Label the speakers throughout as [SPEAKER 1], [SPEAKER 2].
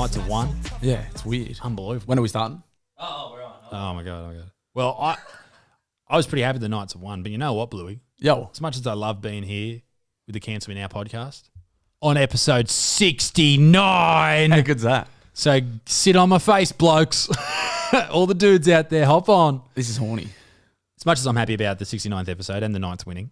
[SPEAKER 1] nights of one.
[SPEAKER 2] Yeah, it's weird.
[SPEAKER 1] Unbelievable.
[SPEAKER 2] When are we starting?
[SPEAKER 1] We're on. Oh my god. Well, I was pretty happy the nights of one, but you know what, Bluey?
[SPEAKER 2] Yo.
[SPEAKER 1] As much as I love being here with the Cancel Me Now podcast, on episode 69.
[SPEAKER 2] How good's that?
[SPEAKER 1] So sit on my face, blokes. All the dudes out there, hop on.
[SPEAKER 2] This is horny.
[SPEAKER 1] As much as I'm happy about the 69th episode and the Knights winning,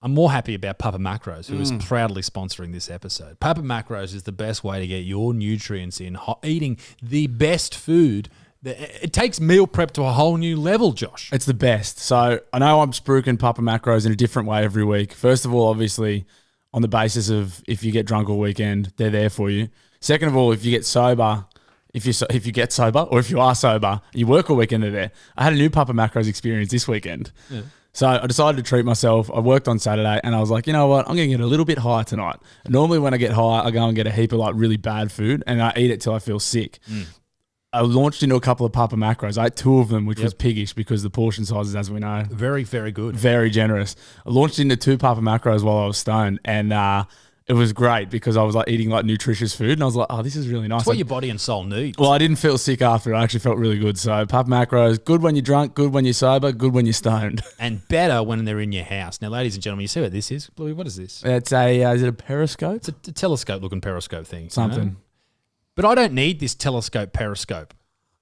[SPEAKER 1] I'm more happy about Papa Macros, who is proudly sponsoring this episode. Papa Macros is the best way to get your nutrients in, eating the best food. It takes meal prep to a whole new level, Josh.
[SPEAKER 2] It's the best. So I know I'm spruiking Papa Macros in a different way every week. First of all, obviously, on the basis of if you get drunk all weekend, they're there for you. Second of all, if you get sober, if you get sober or if you are sober, you work all weekend, they're there. I had a new Papa Macros experience this weekend. Yeah. So I decided to treat myself. I worked on Saturday and I was like, you know what? I'm going to get a little bit high tonight. Normally when I get high, I go and get a heap of like really bad food and I eat it till I feel sick. I launched into a couple of Papa Macros. I ate two of them, which was piggish because the portion sizes, as we know.
[SPEAKER 1] Very, very good.
[SPEAKER 2] Very generous. I launched into two Papa Macros while I was stoned and it was great because I was like eating like nutritious food and I was like, oh, this is really nice.
[SPEAKER 1] It's what your body and soul need.
[SPEAKER 2] Well, I didn't feel sick after. I actually felt really good. So Papa Macros, good when you're drunk, good when you're sober, good when you're stoned.
[SPEAKER 1] And better when they're in your house. Now, ladies and gentlemen, you see what this is? Bluey, what is this?
[SPEAKER 2] It's is it a periscope?
[SPEAKER 1] It's a telescope-looking periscope thing.
[SPEAKER 2] Something.
[SPEAKER 1] You know? But I don't need this telescope periscope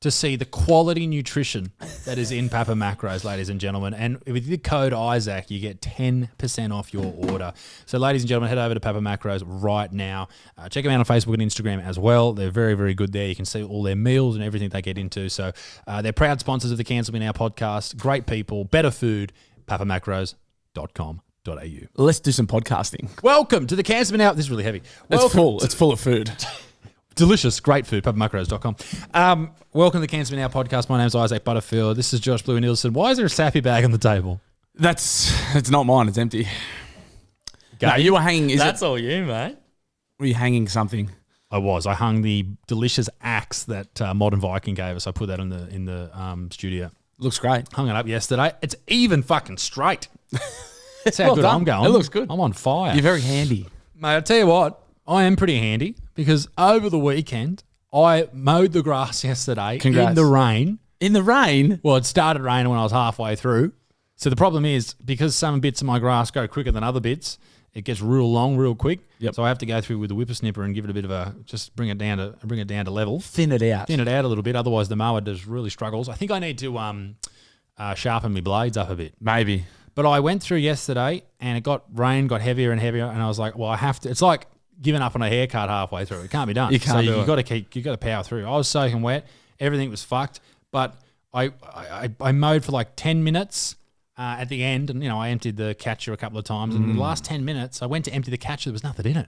[SPEAKER 1] to see the quality nutrition that is in Papa Macros, ladies and gentlemen. And with the code Isaac, you get 10% off your order. So, ladies and gentlemen, head over to Papa Macros right now. Check them out on Facebook and Instagram as well. They're very, very good there. You can see all their meals and everything they get into. So, they're proud sponsors of the Cancel Me Now podcast. Great people, better food, papamacros.com.au.
[SPEAKER 2] Let's do some podcasting.
[SPEAKER 1] Welcome to the Cancel Me Now. This is really heavy.
[SPEAKER 2] It's full. It's full of food.
[SPEAKER 1] Delicious, great food, papamacros.com. Welcome to the Cancel Me Now podcast. My name's Isaac Butterfield. This is Josh Blue and Nielsen. Why is there a sappy bag on the table?
[SPEAKER 2] It's not mine. It's empty. No, you were hanging.
[SPEAKER 3] That's all you, mate.
[SPEAKER 2] Were you hanging something?
[SPEAKER 1] I hung the delicious axe that Modern Viking gave us. I put that in the studio.
[SPEAKER 2] Looks great.
[SPEAKER 1] Hung it up yesterday. It's even fucking straight. That's how
[SPEAKER 2] Well
[SPEAKER 1] good
[SPEAKER 2] done.
[SPEAKER 1] I'm going.
[SPEAKER 2] It looks good.
[SPEAKER 1] I'm on fire.
[SPEAKER 2] You're very handy.
[SPEAKER 1] Mate, I'll tell you what. I am pretty handy because over the weekend, I mowed the grass yesterday
[SPEAKER 2] Congrats.
[SPEAKER 1] in the rain.
[SPEAKER 2] In the rain?
[SPEAKER 1] Well, it started raining when I was halfway through. So the problem is because some bits of my grass go quicker than other bits, it gets real long, real quick.
[SPEAKER 2] Yep.
[SPEAKER 1] So I have to go through with the whippersnipper and give it a bit of a just bring it down to level,
[SPEAKER 2] Thin it out.
[SPEAKER 1] thin it out a little bit. Otherwise, the mower does really struggles. I think I need to sharpen my blades up a bit.
[SPEAKER 2] Maybe.
[SPEAKER 1] But I went through yesterday and it got heavier and heavier, and I was like, well, I have to. It's like giving up on a haircut halfway through. It can't be done.
[SPEAKER 2] You can't do it.
[SPEAKER 1] You got to power through. I was soaking wet. Everything was fucked. But I mowed for like 10 minutes at the end, and I emptied the catcher a couple of times. And in the last 10 minutes, I went to empty the catcher. There was nothing in it.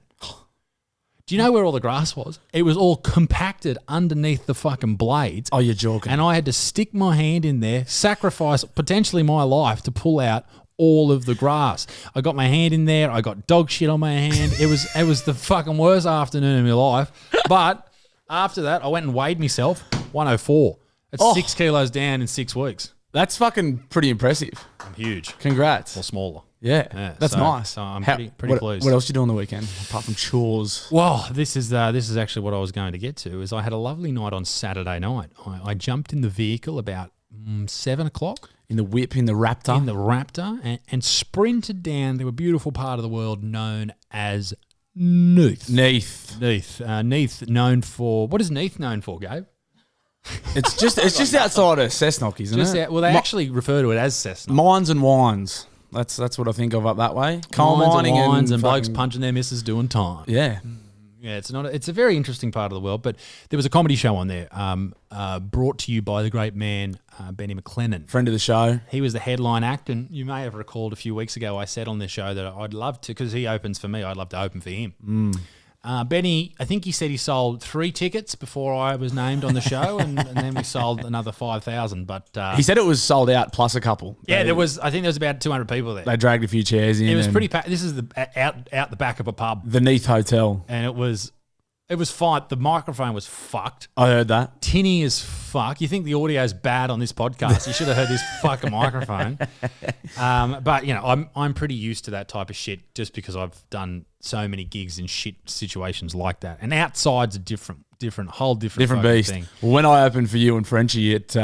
[SPEAKER 1] Do you know where all the grass was? It was all compacted underneath the fucking blades.
[SPEAKER 2] Oh, you're joking.
[SPEAKER 1] And I had to stick my hand in there, sacrifice potentially my life to pull out all of the grass. I got my hand in there. I got dog shit on my hand. It was the fucking worst afternoon of my life. But after that, I went and weighed myself. 104. That's 6 kilos down in 6 weeks.
[SPEAKER 2] That's fucking pretty impressive.
[SPEAKER 1] I'm huge.
[SPEAKER 2] Congrats.
[SPEAKER 1] Or smaller.
[SPEAKER 2] Yeah, that's nice.
[SPEAKER 1] So I'm pretty pleased.
[SPEAKER 2] What else you do on the weekend apart from chores?
[SPEAKER 1] Well, this is actually what I was going to get to. Is I had a lovely night on Saturday night. I jumped in the vehicle about 7 o'clock.
[SPEAKER 2] In the whip, in the Raptor?
[SPEAKER 1] In the Raptor, and sprinted down to a beautiful part of the world known as Neath. Neath, known for... What is Neath known for, Gabe?
[SPEAKER 2] It's just outside of Cessnock, isn't it?
[SPEAKER 1] Well, they actually refer to it as Cessnock.
[SPEAKER 2] Mines and wines. That's what I think of up that way. Coal
[SPEAKER 1] Mines
[SPEAKER 2] mining
[SPEAKER 1] and wines and blokes
[SPEAKER 2] fucking-
[SPEAKER 1] punching their missus doing time.
[SPEAKER 2] Yeah.
[SPEAKER 1] Yeah, it's a very interesting part of the world. But there was a comedy show on there brought to you by the great man Benny McLennan.
[SPEAKER 2] Friend of the show.
[SPEAKER 1] He was the headline act, and you may have recalled a few weeks ago I said on this show that I'd love to, because he opens for me, I'd love to open for him. Benny, I think he said he sold 3 tickets before I was named on the show, and then we sold another 5,000. But
[SPEAKER 2] He said it was sold out plus a couple.
[SPEAKER 1] yeah,
[SPEAKER 2] I
[SPEAKER 1] think there was about 200 people there.
[SPEAKER 2] They dragged a few chairs in.
[SPEAKER 1] It was
[SPEAKER 2] and
[SPEAKER 1] pretty packed. This is out the back of a pub,
[SPEAKER 2] the Neath Hotel.
[SPEAKER 1] and it was fine. The microphone was fucked.
[SPEAKER 2] I heard that.
[SPEAKER 1] Tinny as fuck. You think the audio's bad on this podcast? You should have heard this fucking microphone. But I'm pretty used to that type of shit just because I've done so many gigs in shit situations like that. And outsides are different. whole different fucking
[SPEAKER 2] beast.
[SPEAKER 1] thing.
[SPEAKER 2] When I opened for you and Frenchie at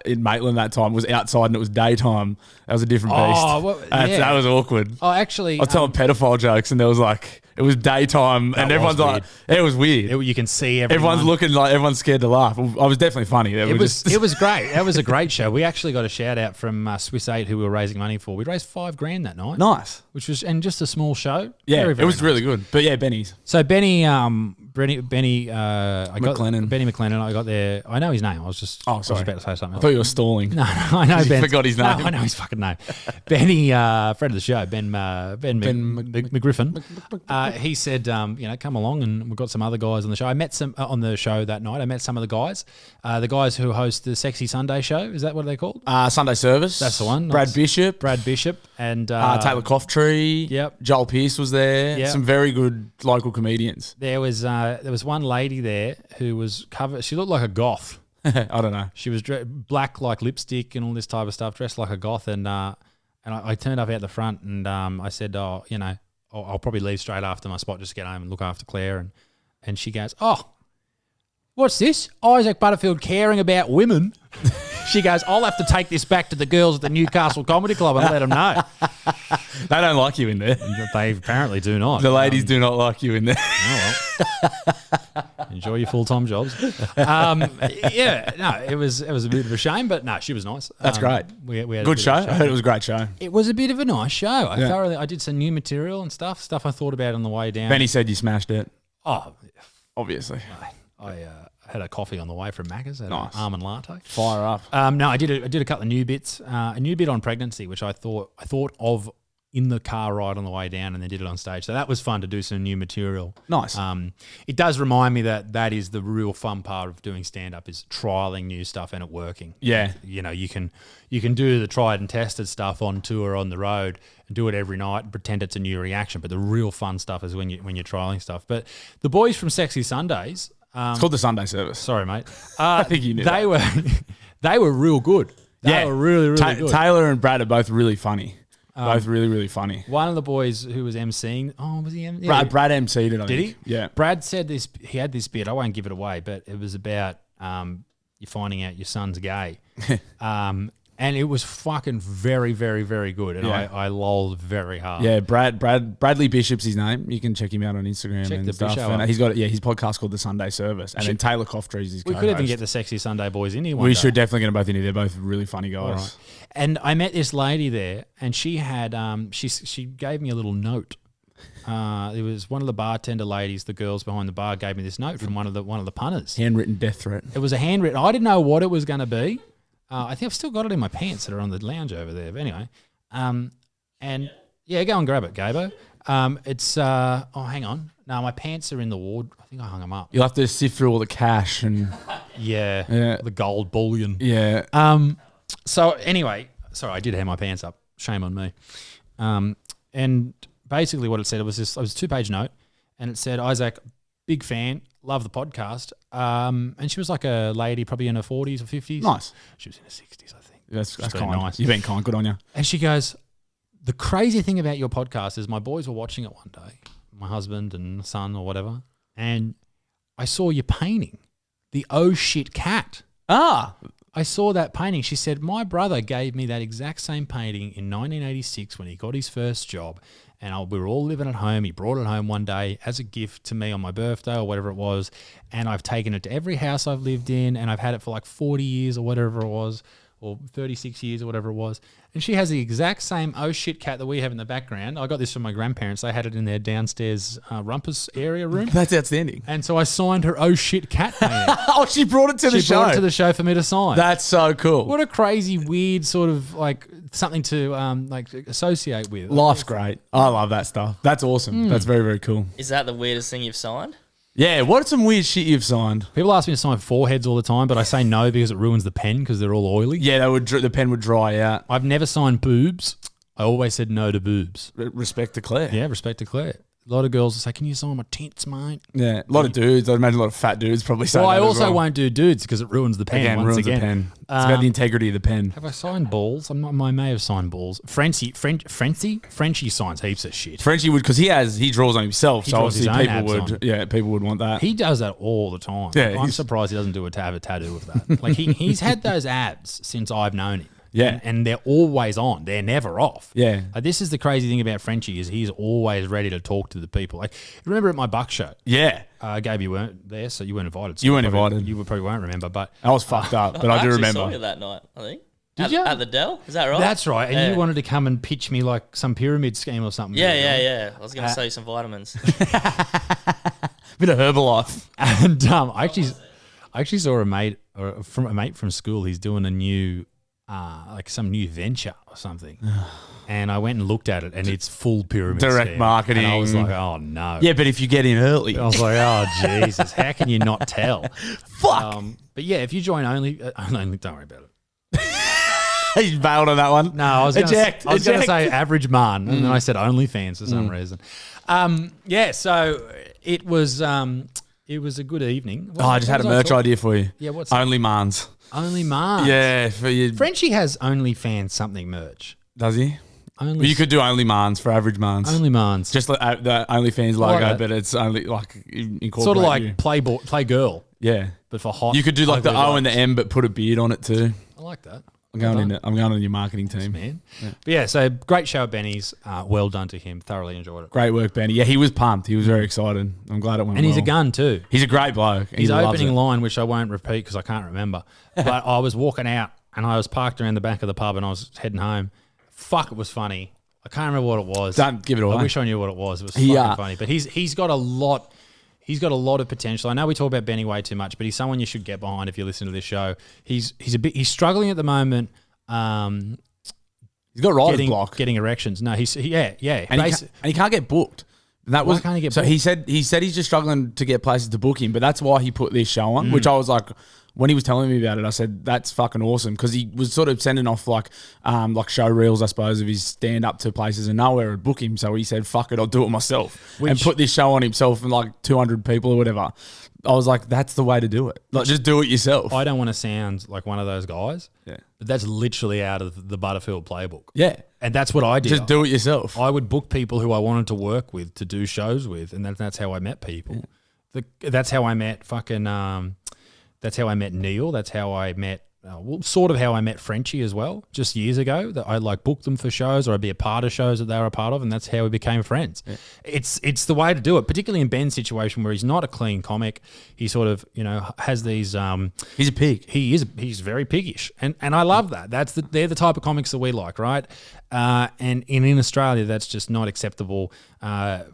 [SPEAKER 2] in Maitland that time, it was outside and it was daytime. That was a different beast. That was awkward.
[SPEAKER 1] Oh, actually,
[SPEAKER 2] I was telling pedophile jokes and there was like, it was daytime and everyone's like, it was weird.
[SPEAKER 1] You can see everyone.
[SPEAKER 2] Everyone's looking like everyone's scared to laugh. I was definitely funny.
[SPEAKER 1] It was great. That was a great show. We actually got a shout out from Swiss 8 who we were raising money for. We raised $5,000 that night.
[SPEAKER 2] Nice.
[SPEAKER 1] Which was, and just a small show.
[SPEAKER 2] Yeah,
[SPEAKER 1] very,
[SPEAKER 2] it
[SPEAKER 1] very
[SPEAKER 2] was
[SPEAKER 1] nice.
[SPEAKER 2] really good. But yeah, Benny's.
[SPEAKER 1] So Benny
[SPEAKER 2] McLennan.
[SPEAKER 1] Benny McLennan. I got there. I know his name. I was about to say something.
[SPEAKER 2] I thought you were stalling.
[SPEAKER 1] No, I know Ben.
[SPEAKER 2] Forgot his name.
[SPEAKER 1] No, I know his fucking name. Benny, friend of the show, Ben McGriffin. He said, come along, and we've got some other guys on the show. I met some on the show that night. I met some of the guys who host the Sexy Sunday show. Is that what they're called?
[SPEAKER 2] Sunday Service.
[SPEAKER 1] That's the one.
[SPEAKER 2] Brad Bishop,
[SPEAKER 1] and
[SPEAKER 2] Taylor Coftree.
[SPEAKER 1] Yep.
[SPEAKER 2] Joel Pearce was there.
[SPEAKER 1] Yep.
[SPEAKER 2] Some very good local comedians.
[SPEAKER 1] There was one lady there who was covered. She looked like a goth.
[SPEAKER 2] I don't know.
[SPEAKER 1] She was black like lipstick and all this type of stuff, dressed like a goth. And I turned up out the front and I said, I'll probably leave straight after my spot just to get home and look after Claire. And she goes, oh, what's this? Isaac Butterfield caring about women. She goes, I'll have to take this back to the girls at the Newcastle Comedy Club and let them know.
[SPEAKER 2] They don't like you in there.
[SPEAKER 1] They apparently do not.
[SPEAKER 2] The ladies do not like you in there.
[SPEAKER 1] Oh, well. Enjoy your full-time jobs. It was a bit of a shame, but no, she was nice.
[SPEAKER 2] That's great.
[SPEAKER 1] We had
[SPEAKER 2] good show. I heard it was a great show.
[SPEAKER 1] It was a bit of a nice show. I did some new material and stuff I thought about on the way down.
[SPEAKER 2] Benny said you smashed it.
[SPEAKER 1] Oh,
[SPEAKER 2] obviously.
[SPEAKER 1] I had a coffee on the way from Macca's. Had an almond latte.
[SPEAKER 2] Fire up.
[SPEAKER 1] No, I did a couple of new bits. A new bit on pregnancy, which I thought of in the car ride on the way down, and then did it on stage. So that was fun to do some new material.
[SPEAKER 2] Nice.
[SPEAKER 1] It does remind me that is the real fun part of doing stand up, is trialing new stuff and it working.
[SPEAKER 2] Yeah.
[SPEAKER 1] You can do the tried and tested stuff on tour on the road and do it every night and pretend it's a new reaction. But the real fun stuff is when you're trialing stuff. But the boys from Sexy Sundays.
[SPEAKER 2] It's called the Sunday Service.
[SPEAKER 1] Sorry, mate.
[SPEAKER 2] I think you knew
[SPEAKER 1] they were real good. They were really, really good.
[SPEAKER 2] Taylor and Brad are both really funny. Both really, really funny.
[SPEAKER 1] One of the boys who was emceeing, was he?
[SPEAKER 2] Brad MC'd it, I think.
[SPEAKER 1] Did he?
[SPEAKER 2] Yeah.
[SPEAKER 1] Brad said this. He had this bit. I won't give it away, but it was about you finding out your son's gay. And it was fucking very, very, very good. And I lolled very hard.
[SPEAKER 2] Yeah, Bradley Bishop's his name. You can check him out on Instagram and stuff. And he's got his podcast called The Sunday Service. And then Taylor Coftree's his co-host.
[SPEAKER 1] We could even get the Sexy Sunday boys in here one
[SPEAKER 2] We
[SPEAKER 1] day.
[SPEAKER 2] should definitely get them both in here. They're both really funny guys.
[SPEAKER 1] Right. And I met this lady there, and she had she gave me a little note. It was one of the bartender ladies, the girls behind the bar, gave me this note from one of the punters.
[SPEAKER 2] Handwritten death threat.
[SPEAKER 1] It was a handwritten. I didn't know what it was going to be. I think I've still got it in my pants that are on the lounge over there. But anyway, and yeah, go and grab it, Gabo. It's hang on. No, my pants are in the ward. I think I hung them up.
[SPEAKER 2] You'll have to sift through all the cash and
[SPEAKER 1] yeah, the gold bullion.
[SPEAKER 2] Yeah.
[SPEAKER 1] So anyway, sorry, I did have my pants up. Shame on me. And basically what it said, it was a 2-page note, and it said, Isaac, big fan, love the podcast. And she was like a lady, probably in her 40s or 50s.
[SPEAKER 2] Nice.
[SPEAKER 1] She was in her 60s, I think.
[SPEAKER 2] That's kind.
[SPEAKER 1] Nice.
[SPEAKER 2] You've been kind. Good on you.
[SPEAKER 1] And she goes, the crazy thing about your podcast is my boys were watching it one day, my husband and son or whatever, and I saw you painting the oh shit cat. I saw that painting. She said, my brother gave me that exact same painting in 1986 when he got his first job. And we were all living at home. He brought it home one day as a gift to me on my birthday or whatever it was. And I've taken it to every house I've lived in. And I've had it for like 40 years or whatever it was, or 36 years or whatever it was. And she has the exact same oh shit cat that we have in the background. I got this from my grandparents. They had it in their downstairs rumpus area room.
[SPEAKER 2] That's outstanding.
[SPEAKER 1] And so I signed her oh shit cat painting.
[SPEAKER 2] She brought it to the show.
[SPEAKER 1] She brought it to the show for me to sign.
[SPEAKER 2] That's so cool.
[SPEAKER 1] What a crazy, weird sort of like something to associate with.
[SPEAKER 2] Life's great. I love that stuff. That's awesome. That's very, very cool.
[SPEAKER 3] Is that the weirdest thing you've signed?
[SPEAKER 2] Yeah, what's some weird shit you've signed?
[SPEAKER 1] People ask me to sign foreheads all the time, but I say no because it ruins the pen because they're all oily.
[SPEAKER 2] Yeah, the pen would dry out.
[SPEAKER 1] I've never signed boobs. I always said no to boobs.
[SPEAKER 2] Respect to Claire.
[SPEAKER 1] Yeah, respect to Claire. A lot of girls will say, "Can you sign my tits, mate?"
[SPEAKER 2] Yeah, a lot of dudes. I'd imagine a lot of fat dudes probably say
[SPEAKER 1] Well,
[SPEAKER 2] that
[SPEAKER 1] I
[SPEAKER 2] as
[SPEAKER 1] also
[SPEAKER 2] well.
[SPEAKER 1] won't do dudes because it ruins the pen. Once
[SPEAKER 2] ruins
[SPEAKER 1] again,
[SPEAKER 2] the pen. It's about the integrity of the pen.
[SPEAKER 1] Have I signed balls? I may have signed balls. Frenchie signs heaps of shit.
[SPEAKER 2] Frenchie would, because he draws on himself, so
[SPEAKER 1] draws his
[SPEAKER 2] obviously
[SPEAKER 1] own
[SPEAKER 2] people
[SPEAKER 1] abs
[SPEAKER 2] would, people would want that.
[SPEAKER 1] He does that all the time.
[SPEAKER 2] Yeah,
[SPEAKER 1] I'm surprised he doesn't have a tattoo of that. Like he's had those abs since I've known him.
[SPEAKER 2] Yeah.
[SPEAKER 1] And they're always on. They're never off.
[SPEAKER 2] Yeah.
[SPEAKER 1] This is the crazy thing about Frenchie is he's always ready to talk to the people. Like, remember at my Buck show?
[SPEAKER 2] Yeah.
[SPEAKER 1] Gabe, you weren't there, so you weren't invited. So
[SPEAKER 2] You weren't invited.
[SPEAKER 1] You probably won't remember, but
[SPEAKER 2] I was fucked up, but I do
[SPEAKER 3] actually
[SPEAKER 2] remember.
[SPEAKER 3] saw you that night, I think.
[SPEAKER 1] Did you?
[SPEAKER 3] At the Dell? Is that right?
[SPEAKER 1] That's right. And
[SPEAKER 3] Yeah.
[SPEAKER 1] you wanted to come and pitch me like some pyramid scheme or something.
[SPEAKER 3] Yeah. I was going to sell you some vitamins.
[SPEAKER 2] Bit of Herbalife.
[SPEAKER 1] And I actually saw a mate from school. He's doing a new like some new venture or something. And I went and looked at it, and it's full pyramid
[SPEAKER 2] Direct
[SPEAKER 1] scheme.
[SPEAKER 2] marketing.
[SPEAKER 1] And I was like, oh no.
[SPEAKER 2] Yeah, but if you get in early.
[SPEAKER 1] I was like, oh Jesus, how can you not tell?
[SPEAKER 2] Fuck.
[SPEAKER 1] But yeah, if you join only, don't worry about it.
[SPEAKER 2] You bailed on that one.
[SPEAKER 1] No, I was going
[SPEAKER 2] Eject.
[SPEAKER 1] to say average man, and then I said OnlyFans for some reason. Yeah, so it was a good evening.
[SPEAKER 2] I just had a merch idea for you.
[SPEAKER 1] Yeah, what's that?
[SPEAKER 2] Only Mans.
[SPEAKER 1] Only man.
[SPEAKER 2] Yeah, for you.
[SPEAKER 1] Frenchie has OnlyFans something merch.
[SPEAKER 2] Does he?
[SPEAKER 1] Only
[SPEAKER 2] Well, you could do Only Mans for average Mans.
[SPEAKER 1] Only Mans.
[SPEAKER 2] Just like the OnlyFans logo,
[SPEAKER 1] that.
[SPEAKER 2] but it's only like incorporate
[SPEAKER 1] Sort of like
[SPEAKER 2] you.
[SPEAKER 1] play girl,
[SPEAKER 2] Yeah.
[SPEAKER 1] but for hot.
[SPEAKER 2] You could do like the
[SPEAKER 1] ugly
[SPEAKER 2] O and the
[SPEAKER 1] blokes.
[SPEAKER 2] M, but put a beard on it too.
[SPEAKER 1] I like that.
[SPEAKER 2] I'm going on your marketing team.
[SPEAKER 1] Man. Yeah. But yeah, so great show at Benny's. Well done to him. Thoroughly enjoyed it.
[SPEAKER 2] Great work, Benny. Yeah, he was pumped. He was very excited. I'm glad it went
[SPEAKER 1] And he's a
[SPEAKER 2] well.
[SPEAKER 1] gun too.
[SPEAKER 2] He's a great bloke.
[SPEAKER 1] His
[SPEAKER 2] He loves
[SPEAKER 1] opening
[SPEAKER 2] it.
[SPEAKER 1] line, which I won't repeat because I can't remember, but I was walking out and I was parked around the back of the pub and I was heading home. Fuck, it was funny. I can't remember what it was.
[SPEAKER 2] Don't give it away.
[SPEAKER 1] I wish I knew what it was. It was fucking funny. But he's got a lot. He's got a lot of potential. I know we talk about Benny way too much, but he's someone you should get behind if you listen to this show. He's struggling at the moment.
[SPEAKER 2] He's got writer's block.
[SPEAKER 1] Getting erections. No,
[SPEAKER 2] And he can't get booked. And that
[SPEAKER 1] Why can't he get
[SPEAKER 2] so
[SPEAKER 1] booked?
[SPEAKER 2] he said he's just struggling to get places to book him, but that's why he put this show on, which I was like, when he was telling me about it, I said, that's fucking awesome, because he was sort of sending off like show reels, I suppose, of his stand-up to places and nowhere would book him. So he said, fuck it, I'll do it myself. And put this show on himself and like 200 people or whatever. I was like, that's the way to do it. Like, just do it yourself.
[SPEAKER 1] I don't want to sound like one of those guys.
[SPEAKER 2] Yeah.
[SPEAKER 1] But that's literally out of the Butterfield playbook.
[SPEAKER 2] Yeah.
[SPEAKER 1] And that's what I did.
[SPEAKER 2] Just do it yourself.
[SPEAKER 1] I would book people who I wanted to work with to do shows with, and that's how I met people. That's how I met fucking. That's how I met Neil. That's how I met. Sort of how I met Frenchie as well, just years ago. That I like booked them for shows, or I'd be a part of shows that they were a part of, and that's how we became friends. Yeah. It's the way to do it, particularly in Ben's situation where he's not a clean comic. He sort of has these.
[SPEAKER 2] He's a pig.
[SPEAKER 1] He's very piggish, and I love that. They're the type of comics that we like, right? And in Australia, that's just not acceptable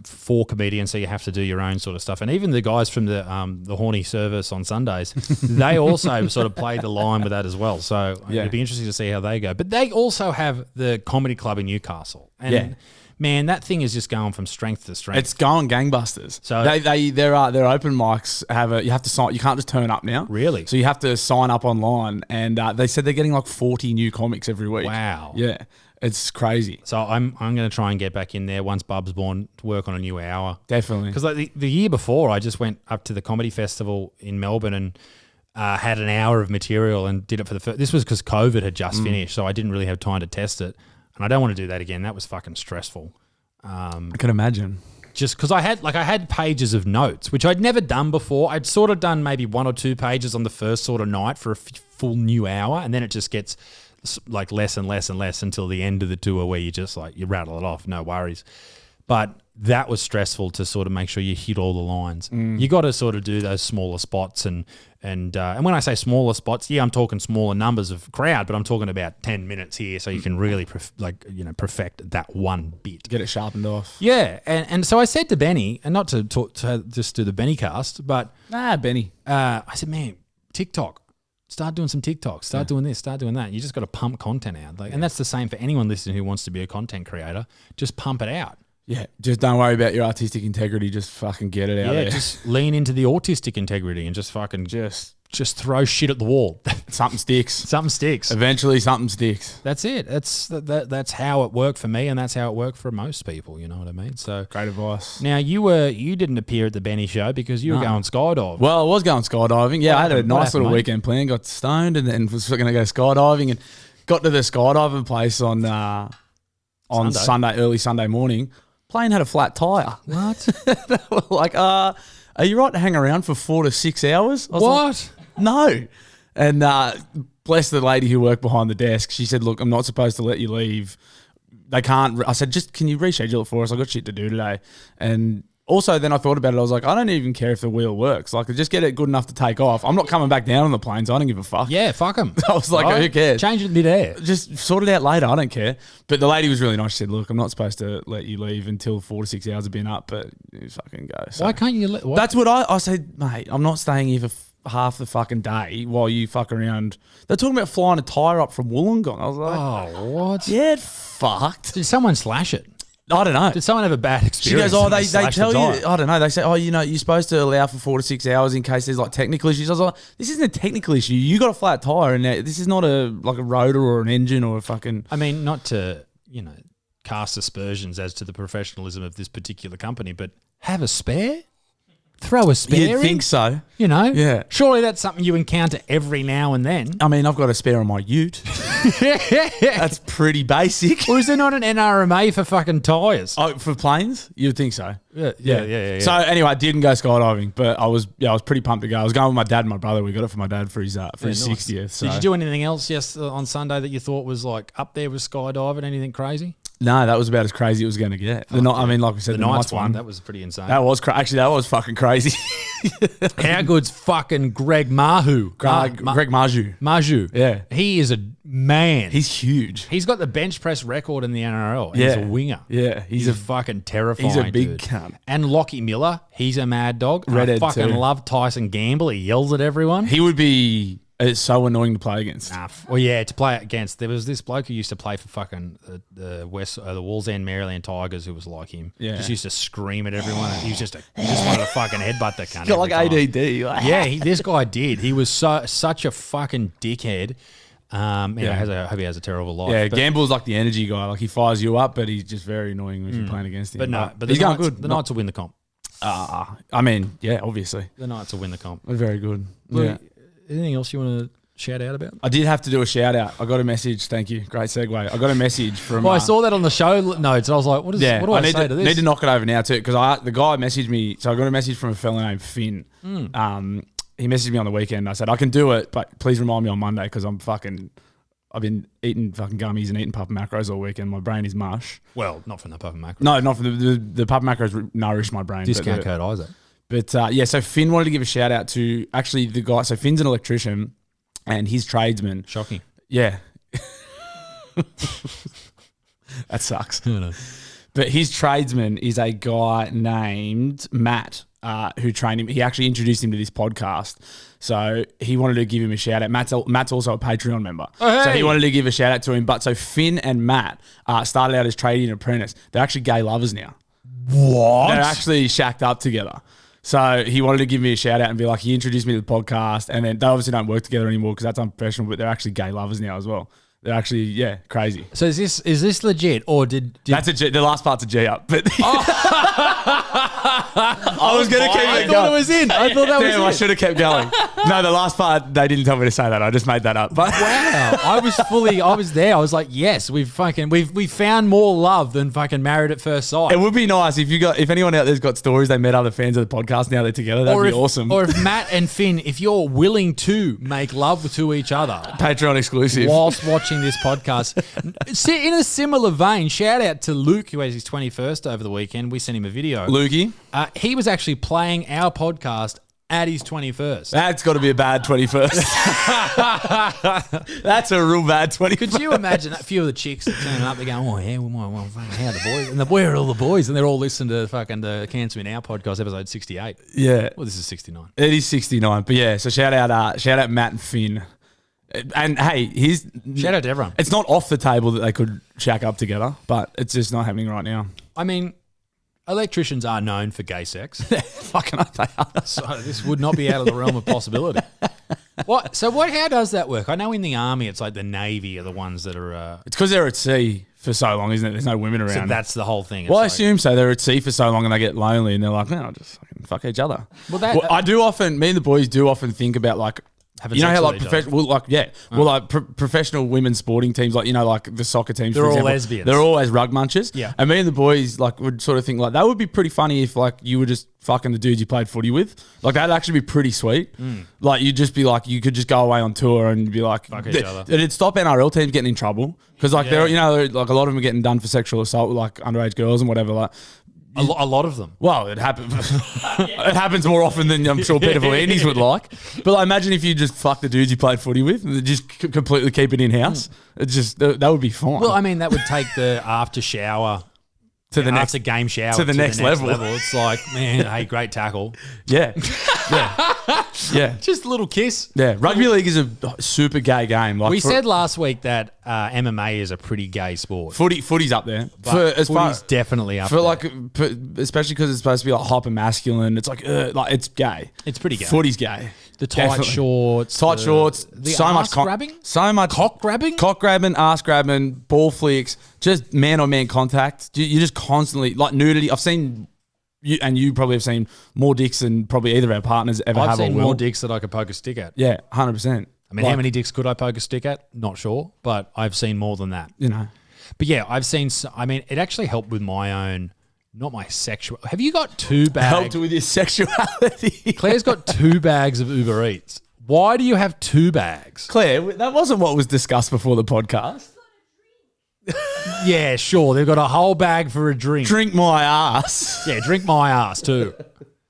[SPEAKER 1] for comedians. So you have to do your own sort of stuff. And even the guys from the horny service on Sundays, they also sort of play the line with that as well. So it'd be interesting to see how they go. But they also have the comedy club in Newcastle, and man, that thing is just going from strength to strength.
[SPEAKER 2] It's going gangbusters. So their open mics you have to sign. You can't just turn up now.
[SPEAKER 1] Really?
[SPEAKER 2] So you have to sign up online, and they said they're getting like 40 new comics every week.
[SPEAKER 1] Wow.
[SPEAKER 2] Yeah. It's crazy.
[SPEAKER 1] So I'm going to try and get back in there once Bub's born to work on a new hour.
[SPEAKER 2] Definitely.
[SPEAKER 1] Because like the year before, I just went up to the comedy festival in Melbourne and had an hour of material and did it for the first. This was because COVID had just finished, so I didn't really have time to test it, and I don't want to do that again. That was fucking stressful.
[SPEAKER 2] I can imagine.
[SPEAKER 1] Just because I had pages of notes, which I'd never done before. I'd sort of done maybe 1 or 2 pages on the first sort of night for a full new hour, and then it just gets like less and less and less until the end of the tour where you just like you rattle it off, no worries. But that was stressful to sort of make sure you hit all the lines. You got to sort of do those smaller spots and when I say smaller spots, I'm talking smaller numbers of crowd, but I'm talking about 10 minutes here, so you can really perfect that one bit,
[SPEAKER 2] Get it sharpened off.
[SPEAKER 1] Yeah, and so I said to Benny, and not to talk to just do the Benny cast, but
[SPEAKER 2] Benny.
[SPEAKER 1] I said, man, TikTok. Start doing some TikToks. Start doing this. Start doing that. You just got to pump content out. And that's the same for anyone listening who wants to be a content creator. Just pump it out.
[SPEAKER 2] Yeah, just don't worry about your artistic integrity. Just fucking get it out there.
[SPEAKER 1] Just lean into the autistic integrity and just fucking just just throw shit at the wall.
[SPEAKER 2] Something sticks.
[SPEAKER 1] Something sticks.
[SPEAKER 2] Eventually, something sticks.
[SPEAKER 1] That's it. That's how it worked for me, and that's how it worked for most people. You know what I mean? So
[SPEAKER 2] Great advice.
[SPEAKER 1] now you didn't appear at the Benny show because you were going skydiving.
[SPEAKER 2] Well, I was going skydiving. Yeah, I had a nice little
[SPEAKER 1] mate?
[SPEAKER 2] weekend plan. Got stoned and then was going to go skydiving and got to the skydiving place on Sunday, early Sunday morning. Plane had a flat tire.
[SPEAKER 1] What?
[SPEAKER 2] They were like, are you right to hang around for 4 to 6 hours? I was
[SPEAKER 1] What?
[SPEAKER 2] like, no. And bless the lady who worked behind the desk. She said, look, I'm not supposed to let you leave. They can't. I said, just can you reschedule it for us? I've got shit to do today. And also then I thought about it. I was like, I don't even care if the wheel works. Like, just get it good enough to take off. I'm not coming back down on the planes. I don't give a fuck.
[SPEAKER 1] Yeah, fuck them.
[SPEAKER 2] I was like, who cares?
[SPEAKER 1] Change it mid-air.
[SPEAKER 2] Just sort it out later. I don't care. But the lady was really nice. She said, look, I'm not supposed to let you leave until 4 to 6 hours have been up, but you fucking go. So
[SPEAKER 1] Why can't you let...
[SPEAKER 2] that's what I said, mate. I'm not staying here for half the fucking day while you fuck around. They're talking about flying a tyre up from Wollongong. I was like,
[SPEAKER 1] Oh, what?
[SPEAKER 2] yeah, it fucked.
[SPEAKER 1] Did someone slash it?
[SPEAKER 2] I don't know.
[SPEAKER 1] Did someone have a bad
[SPEAKER 2] She
[SPEAKER 1] experience?
[SPEAKER 2] goes, oh,
[SPEAKER 1] and
[SPEAKER 2] they
[SPEAKER 1] slashed
[SPEAKER 2] tell
[SPEAKER 1] the
[SPEAKER 2] you,
[SPEAKER 1] tyre?
[SPEAKER 2] I don't know. They say, oh, you're supposed to allow for 4 to 6 hours in case there's like technical issues. I was like, this isn't a technical issue. You got a flat tyre and this is not a rotor or an engine or a fucking...
[SPEAKER 1] I mean, not to, cast aspersions as to the professionalism of this particular company, but have a spare? Throw a spare
[SPEAKER 2] You'd
[SPEAKER 1] in?
[SPEAKER 2] think so. Yeah.
[SPEAKER 1] Surely that's something you encounter every now and then.
[SPEAKER 2] I mean, I've got a spare on my ute. That's pretty basic.
[SPEAKER 1] Or is there not an NRMA for fucking tyres?
[SPEAKER 2] Oh, for planes? You'd think so.
[SPEAKER 1] Yeah.
[SPEAKER 2] So anyway, I didn't go skydiving, but I was pretty pumped to go. I was going with my dad and my brother. We got it for my dad for his
[SPEAKER 1] nice.
[SPEAKER 2] 60th. So.
[SPEAKER 1] Did you do anything else on Sunday that you thought was like up there with skydiving? Anything crazy?
[SPEAKER 2] No, that was about as crazy as it was going to get. I mean, like we said,
[SPEAKER 1] The
[SPEAKER 2] the
[SPEAKER 1] Knights
[SPEAKER 2] Knights
[SPEAKER 1] one,
[SPEAKER 2] won.
[SPEAKER 1] that was pretty insane.
[SPEAKER 2] That was actually that was fucking crazy.
[SPEAKER 1] How good's fucking Greg Mahu?
[SPEAKER 2] Greg Maju.
[SPEAKER 1] Maju.
[SPEAKER 2] Yeah.
[SPEAKER 1] He is a man.
[SPEAKER 2] He's huge.
[SPEAKER 1] He's got the bench press record in the NRL. And
[SPEAKER 2] Yeah.
[SPEAKER 1] He's a winger.
[SPEAKER 2] Yeah,
[SPEAKER 1] He's a fucking terrifying
[SPEAKER 2] he's a big
[SPEAKER 1] dude.
[SPEAKER 2] cunt.
[SPEAKER 1] And Lockie Miller, he's a mad dog. And
[SPEAKER 2] Redhead
[SPEAKER 1] I fucking
[SPEAKER 2] too.
[SPEAKER 1] love Tyson Gamble. He yells at everyone.
[SPEAKER 2] He would be so annoying to play against.
[SPEAKER 1] Well, yeah, to play against. There was this bloke who used to play for fucking the Wallsend Maryland Tigers who was like him.
[SPEAKER 2] Yeah.
[SPEAKER 1] Just used to scream at everyone. He just wanted to fucking headbutt the cunt.
[SPEAKER 2] Got like
[SPEAKER 1] every time.
[SPEAKER 2] ADD. Like,
[SPEAKER 1] Yeah, this guy did. He was such a fucking dickhead. I hope he has a terrible life.
[SPEAKER 2] Yeah,
[SPEAKER 1] but,
[SPEAKER 2] Gamble's like the energy guy. Like he fires you up, but he's just very annoying when you're playing against him.
[SPEAKER 1] but
[SPEAKER 2] he's
[SPEAKER 1] the
[SPEAKER 2] going
[SPEAKER 1] Knights,
[SPEAKER 2] good.
[SPEAKER 1] The Knights will win the comp.
[SPEAKER 2] I mean, yeah, obviously.
[SPEAKER 1] The Knights will win the comp.
[SPEAKER 2] They're very good.
[SPEAKER 1] Well,
[SPEAKER 2] Yeah.
[SPEAKER 1] Anything else you want to shout out about?
[SPEAKER 2] I did have to do a shout out. I got a message. Thank you. Great segue. I got a message from.
[SPEAKER 1] Well, I saw that on the show notes, and I was like, what do I
[SPEAKER 2] need
[SPEAKER 1] say to this?
[SPEAKER 2] Need to knock it over now too, because the guy messaged me. So I got a message from a fellow named Finn. He messaged me on the weekend. I said I can do it, but please remind me on Monday because I've been eating fucking gummies and eating Papa Macros all weekend. My brain is mush.
[SPEAKER 1] Well, not from the Papa Macro.
[SPEAKER 2] No, not from the Papa Macros nourish my brain.
[SPEAKER 1] Discount code Isaac.
[SPEAKER 2] But so Finn wanted to give a shout out to actually the guy. So Finn's an electrician and his tradesman.
[SPEAKER 1] Shocking.
[SPEAKER 2] Yeah. That sucks.
[SPEAKER 1] No.
[SPEAKER 2] But his tradesman is a guy named Matt, who trained him. He actually introduced him to this podcast. So he wanted to give him a shout out. Matt's also a Patreon member.
[SPEAKER 1] Oh, hey.
[SPEAKER 2] So he wanted to give a shout out to him. But so Finn and Matt started out as tradie and apprentice. They're actually gay lovers now.
[SPEAKER 1] What?
[SPEAKER 2] They're actually shacked up together. So he wanted to give me a shout out and be like, he introduced me to the podcast. And then they obviously don't work together anymore because that's unprofessional, but they're actually gay lovers now as well. They're actually, crazy.
[SPEAKER 1] So is this legit, or did
[SPEAKER 2] That's a G. The last part's a G up, but I was going to keep
[SPEAKER 1] I
[SPEAKER 2] it
[SPEAKER 1] thought
[SPEAKER 2] going.
[SPEAKER 1] it was in. I thought that was
[SPEAKER 2] Damn,
[SPEAKER 1] in.
[SPEAKER 2] I should have kept going. No, the last part they didn't tell me to say that. I just made that up. But
[SPEAKER 1] Wow, I was there. I was like, yes, we found more love than fucking Married at First Sight.
[SPEAKER 2] it would be nice if anyone out there's got stories they met other fans of the podcast now they're together. That'd be awesome.
[SPEAKER 1] Or if Matt and Finn, if you're willing to make love to each other
[SPEAKER 2] Patreon exclusive.
[SPEAKER 1] whilst watching this podcast, in a similar vein, shout out to Luke who had his 21st over the weekend. We sent him a video.
[SPEAKER 2] Lukey,
[SPEAKER 1] He was actually playing our podcast at his 21st.
[SPEAKER 2] that's got to be a bad 21st. That's a real bad 21st.
[SPEAKER 1] Could you imagine a few of the chicks turning up? They're going, "Oh yeah, well, how are the boys?" And where are all the boys? And they're all listening to fucking the Cancel Me Now podcast, episode 68.
[SPEAKER 2] Yeah.
[SPEAKER 1] Well, this is 69.
[SPEAKER 2] It is 69. But yeah, so shout out Matt and Finn. And hey,
[SPEAKER 1] Shout out to everyone.
[SPEAKER 2] it's not off the table that they could shack up together, but it's just not happening right now.
[SPEAKER 1] I mean, electricians are known for gay sex,
[SPEAKER 2] Fucking up they are.
[SPEAKER 1] so this would not be out of the realm of possibility. What? So what? How does that work? I know in the army, it's like the Navy are the ones that are.
[SPEAKER 2] It's because they're at sea for so long, isn't it? There's no women around.
[SPEAKER 1] So that's the whole thing. It's
[SPEAKER 2] Well, I
[SPEAKER 1] like-
[SPEAKER 2] assume so. They're at sea for so long and they get lonely and they're like, no, I'll just fucking fuck each other. Well, I do often, me and the boys do often think about like,
[SPEAKER 1] having
[SPEAKER 2] you know
[SPEAKER 1] sex
[SPEAKER 2] how
[SPEAKER 1] with
[SPEAKER 2] like
[SPEAKER 1] each other.
[SPEAKER 2] professional, well, like well, like professional women's sporting teams, like you know, like the soccer teams.
[SPEAKER 1] They're
[SPEAKER 2] for
[SPEAKER 1] all
[SPEAKER 2] example,
[SPEAKER 1] lesbians.
[SPEAKER 2] They're always rug munchers.
[SPEAKER 1] Yeah.
[SPEAKER 2] And me and the boys like would sort of think like that would be pretty funny if like you were just fucking the dudes you played footy with. Like that'd actually be pretty sweet. Like you'd just be like you could just go away on tour and be like,
[SPEAKER 1] Fuck each other.
[SPEAKER 2] It'd stop NRL teams getting in trouble because like they're you know like a lot of them are getting done for sexual assault with like underage girls and whatever like.
[SPEAKER 1] a lot of them.
[SPEAKER 2] Well, it happens. It happens more often than I'm sure Peter Valinis would like. But like, imagine if you just fuck the dudes you played footy with and just completely keep it in house. It just that would be fine.
[SPEAKER 1] Well, I mean, that would take the after shower
[SPEAKER 2] to the
[SPEAKER 1] after
[SPEAKER 2] next,
[SPEAKER 1] game shower
[SPEAKER 2] to the next level.
[SPEAKER 1] It's like, man, hey, great tackle.
[SPEAKER 2] yeah, yeah.
[SPEAKER 1] Just a little kiss.
[SPEAKER 2] Yeah, rugby league is a super gay game. Like
[SPEAKER 1] We said last week that MMA is a pretty gay sport.
[SPEAKER 2] footy's up there.
[SPEAKER 1] But
[SPEAKER 2] as far
[SPEAKER 1] footy's definitely up
[SPEAKER 2] for
[SPEAKER 1] there.
[SPEAKER 2] like, especially because it's supposed to be like hyper masculine. It's like it's gay.
[SPEAKER 1] It's pretty gay.
[SPEAKER 2] Footy's gay.
[SPEAKER 1] The tight
[SPEAKER 2] Definitely.
[SPEAKER 1] shorts.
[SPEAKER 2] Tight shorts,
[SPEAKER 1] The
[SPEAKER 2] so much
[SPEAKER 1] ass grabbing?
[SPEAKER 2] so much
[SPEAKER 1] Cock grabbing?
[SPEAKER 2] cock grabbing, ass grabbing, ball flicks, just man on man contact. You just constantly like nudity. I've seen you, and you probably have seen more dicks than probably either of our partners ever
[SPEAKER 1] I've
[SPEAKER 2] have.
[SPEAKER 1] seen
[SPEAKER 2] or will.
[SPEAKER 1] more dicks that I could poke a stick at.
[SPEAKER 2] Yeah, 100%.
[SPEAKER 1] I mean, how many dicks could I poke a stick at? Not sure, but I've seen more than that.
[SPEAKER 2] You know,
[SPEAKER 1] But yeah, I've seen. I mean, it actually helped with my own, not my sexual. Have you got 2 bags?
[SPEAKER 2] helped with your sexuality.
[SPEAKER 1] Claire's got 2 bags of Uber Eats. Why do you have 2 bags?
[SPEAKER 2] Claire, that wasn't what was discussed before the podcast.
[SPEAKER 1] Yeah, sure. They've got a whole bag for a drink.
[SPEAKER 2] Drink my ass.
[SPEAKER 1] Yeah, drink my ass too.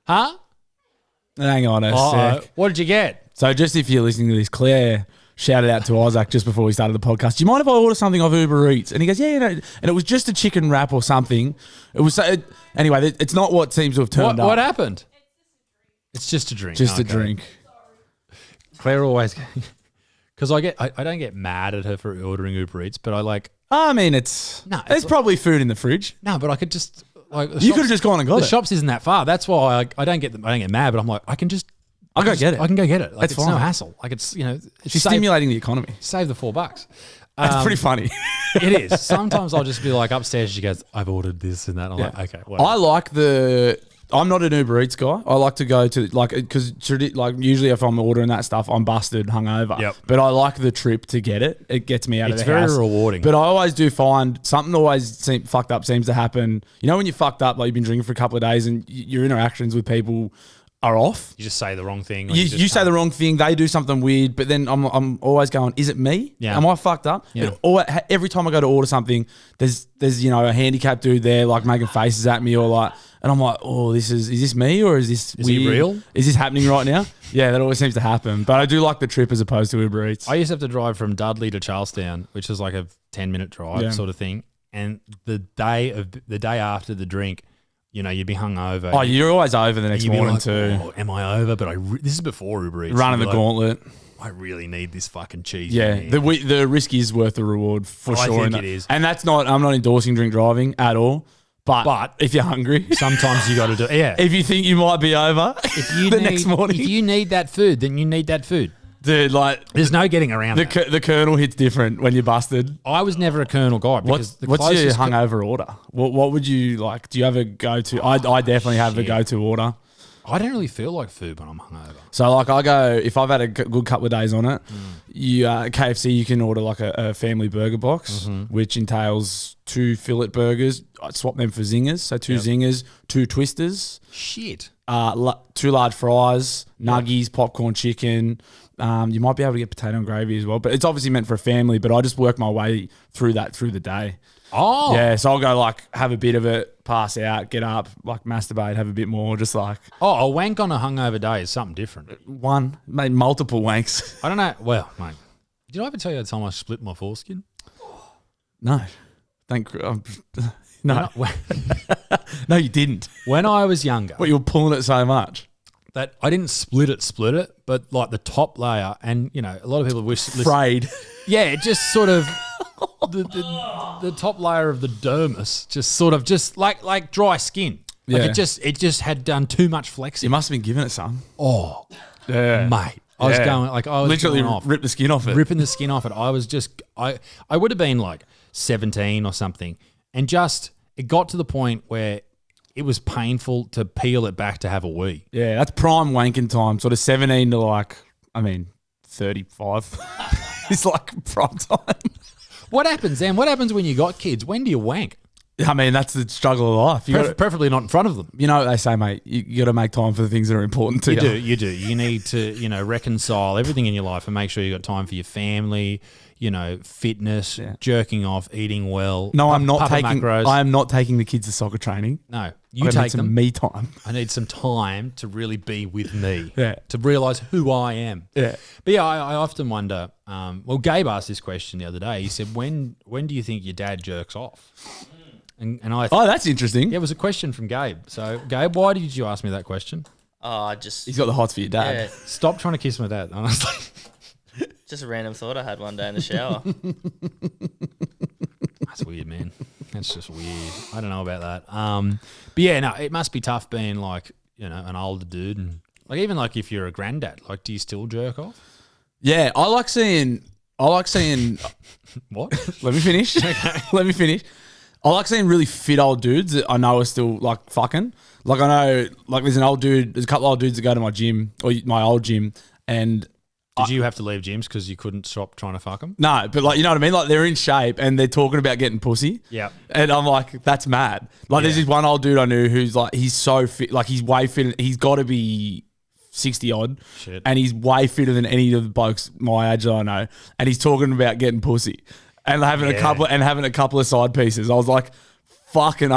[SPEAKER 1] Huh?
[SPEAKER 2] Hang on a
[SPEAKER 1] Uh-oh.
[SPEAKER 2] sec.
[SPEAKER 1] What did you get?
[SPEAKER 2] So just if you're listening to this, Claire shouted out to Isaac just before we started the podcast, do you mind if I order something off Uber Eats? And he goes, yeah, you know. And it was just a chicken wrap or something. It was anyway, it's not what seems to have turned up.
[SPEAKER 1] What happened? It's just a drink.
[SPEAKER 2] Just a
[SPEAKER 1] Okay.
[SPEAKER 2] drink.
[SPEAKER 1] Claire always, because I don't get mad at her for ordering Uber Eats, but I like,
[SPEAKER 2] I mean, there's
[SPEAKER 1] it's
[SPEAKER 2] probably food in the fridge.
[SPEAKER 1] no, but I could just like the
[SPEAKER 2] You
[SPEAKER 1] shops-
[SPEAKER 2] could have just gone and got
[SPEAKER 1] the
[SPEAKER 2] it.
[SPEAKER 1] shops isn't that far. That's why I don't get mad, but I'm like, I can just.
[SPEAKER 2] I'll go get it.
[SPEAKER 1] I can go get it. Like,
[SPEAKER 2] That's
[SPEAKER 1] it's no
[SPEAKER 2] fine.
[SPEAKER 1] hassle. Like it's it's
[SPEAKER 2] She's stimulating the economy.
[SPEAKER 1] save the $4.
[SPEAKER 2] That's pretty funny.
[SPEAKER 1] It is. Sometimes I'll just be like upstairs. She goes, "I've ordered this and that." I'm like, "Okay." Whatever.
[SPEAKER 2] I like I'm not an Uber Eats guy. I like to go to because usually if I'm ordering that stuff, I'm busted, hungover.
[SPEAKER 1] Yep.
[SPEAKER 2] But I like the trip to get it. It gets me out
[SPEAKER 1] It's
[SPEAKER 2] of the
[SPEAKER 1] very
[SPEAKER 2] house.
[SPEAKER 1] rewarding.
[SPEAKER 2] But I always do find something fucked up seems to happen. You know when you're fucked up, like you've been drinking for a couple of days, and your interactions with people are off.
[SPEAKER 1] You just say the wrong thing. or
[SPEAKER 2] You
[SPEAKER 1] just
[SPEAKER 2] say
[SPEAKER 1] can't-
[SPEAKER 2] the wrong thing. They do something weird, but then I'm always going, is it me?
[SPEAKER 1] Yeah.
[SPEAKER 2] Am I fucked up?
[SPEAKER 1] Yeah.
[SPEAKER 2] Every time I go to order something, there's a handicapped dude there like making faces at me or like, and I'm like, oh, is this me or is this
[SPEAKER 1] Is he
[SPEAKER 2] weird?
[SPEAKER 1] real?
[SPEAKER 2] Is this happening right now? Yeah, that always seems to happen. But I do like the trip as opposed to Uber Eats.
[SPEAKER 1] I used to have to drive from Dudley to Charlestown, which is like a 10-minute drive
[SPEAKER 2] Yeah.
[SPEAKER 1] sort of thing. And the day after the drink, you'd be hungover.
[SPEAKER 2] Oh, you're always over the next
[SPEAKER 1] You'd be
[SPEAKER 2] morning
[SPEAKER 1] like,
[SPEAKER 2] too.
[SPEAKER 1] "Oh, am I over?" But this is before Uber Eats.
[SPEAKER 2] Running
[SPEAKER 1] You'd
[SPEAKER 2] the
[SPEAKER 1] be like,
[SPEAKER 2] gauntlet.
[SPEAKER 1] I really need this fucking cheese.
[SPEAKER 2] Yeah,
[SPEAKER 1] man."
[SPEAKER 2] the risk is worth the reward for
[SPEAKER 1] I
[SPEAKER 2] sure.
[SPEAKER 1] think
[SPEAKER 2] and
[SPEAKER 1] it is.
[SPEAKER 2] And I'm not endorsing drink driving at all. But if you're hungry,
[SPEAKER 1] Sometimes you got to do it. Yeah.
[SPEAKER 2] if you think you might be over the next morning,
[SPEAKER 1] If you need that food, then you need that food.
[SPEAKER 2] dude, like
[SPEAKER 1] There's no getting around that.
[SPEAKER 2] the kernel hits different when you're busted.
[SPEAKER 1] I was never a Colonel guy because
[SPEAKER 2] What's your hungover order? What would you like? Do you have a go to? I definitely have a
[SPEAKER 1] shit.
[SPEAKER 2] go to order.
[SPEAKER 1] I don't really feel like food when I'm hungover.
[SPEAKER 2] So like I go if I've had a good couple of days on it, you KFC you can order like a family burger box, which entails 2 fillet burgers. I swap them for zingers, so 2 zingers, 2 twisters,
[SPEAKER 1] Shit.
[SPEAKER 2] 2 large fries, nuggies, popcorn chicken. You might be able to get potato and gravy as well, but it's obviously meant for a family. But I just work my way through the day.
[SPEAKER 1] Oh.
[SPEAKER 2] Yeah, so I'll go like have a bit of it, pass out, get up, like masturbate, have a bit more, just like
[SPEAKER 1] Oh, a wank on a hungover day is something different.
[SPEAKER 2] made multiple wanks.
[SPEAKER 1] I don't know. Well, mate, did I ever tell you the time I split my foreskin?
[SPEAKER 2] No, no, no, you didn't.
[SPEAKER 1] When I was younger,
[SPEAKER 2] But you were pulling it so much.
[SPEAKER 1] that I didn't split it, but like the top layer, and a lot of people wish.
[SPEAKER 2] Frayed.
[SPEAKER 1] Yeah, it just sort of the top layer of the dermis, just like dry skin. Like
[SPEAKER 2] Yeah.
[SPEAKER 1] it just had done too much flexing.
[SPEAKER 2] You must have been giving it some.
[SPEAKER 1] Oh,
[SPEAKER 2] Yeah.
[SPEAKER 1] mate, I was
[SPEAKER 2] Yeah.
[SPEAKER 1] going like I was
[SPEAKER 2] Literally
[SPEAKER 1] going off,
[SPEAKER 2] ripped the skin off it.
[SPEAKER 1] ripping the skin off it. I was just I would have been like 17 or something, and just it got to the point where it was painful to peel it back to have a wee.
[SPEAKER 2] Yeah, that's prime wanking time. Sort of 17 to 35. It's like prime time.
[SPEAKER 1] What happens then? What happens when you got kids? When do you wank?
[SPEAKER 2] I mean, that's the struggle of life.
[SPEAKER 1] Preferably not in front of them.
[SPEAKER 2] You know what they say, mate. You got to make time for the things that are important to you.
[SPEAKER 1] You do. You need to, reconcile everything in your life and make sure you got time for your family, fitness, jerking off, eating well.
[SPEAKER 2] No, I'm not taking.
[SPEAKER 1] Macros.
[SPEAKER 2] I am not taking the kids to soccer training.
[SPEAKER 1] No,
[SPEAKER 2] I
[SPEAKER 1] take
[SPEAKER 2] need some
[SPEAKER 1] them.
[SPEAKER 2] me time.
[SPEAKER 1] I need some time to really be with me.
[SPEAKER 2] Yeah.
[SPEAKER 1] To realise who I am.
[SPEAKER 2] Yeah.
[SPEAKER 1] But yeah, I often wonder. Gabe asked this question the other day. He said, "When do you think your dad jerks off?" And I.
[SPEAKER 2] Oh, that's interesting.
[SPEAKER 1] Yeah, it was a question from Gabe. So, Gabe, why did you ask me that question?
[SPEAKER 2] He's got the hots for your dad.
[SPEAKER 3] Yeah,
[SPEAKER 1] Stop trying to kiss my dad, honestly.
[SPEAKER 3] just a random thought I had one day in the shower.
[SPEAKER 1] That's weird, man. That's just weird. I don't know about that. But yeah, no, it must be tough being like, an older dude, and like even like if you're a granddad, like, do you still jerk off?
[SPEAKER 2] Yeah, I like seeing.
[SPEAKER 1] What?
[SPEAKER 2] Let me finish. Let me finish. I like seeing really fit old dudes that I know are still like fucking. Like I know, like there's a couple of old dudes that go to my gym or my old gym, and
[SPEAKER 1] Did you have to leave gyms because you couldn't stop trying to fuck them?
[SPEAKER 2] no, but like you know what I mean. Like they're in shape and they're talking about getting pussy.
[SPEAKER 1] Yeah.
[SPEAKER 2] And I'm like, that's mad. Like there's this one old dude I knew who's like, he's so fit, like he's way fit. He's got to be 60 odd,
[SPEAKER 1] Shit.
[SPEAKER 2] and he's way fitter than any of the blokes my age that I know. And he's talking about getting pussy and having a couple of side pieces. I was like, fucking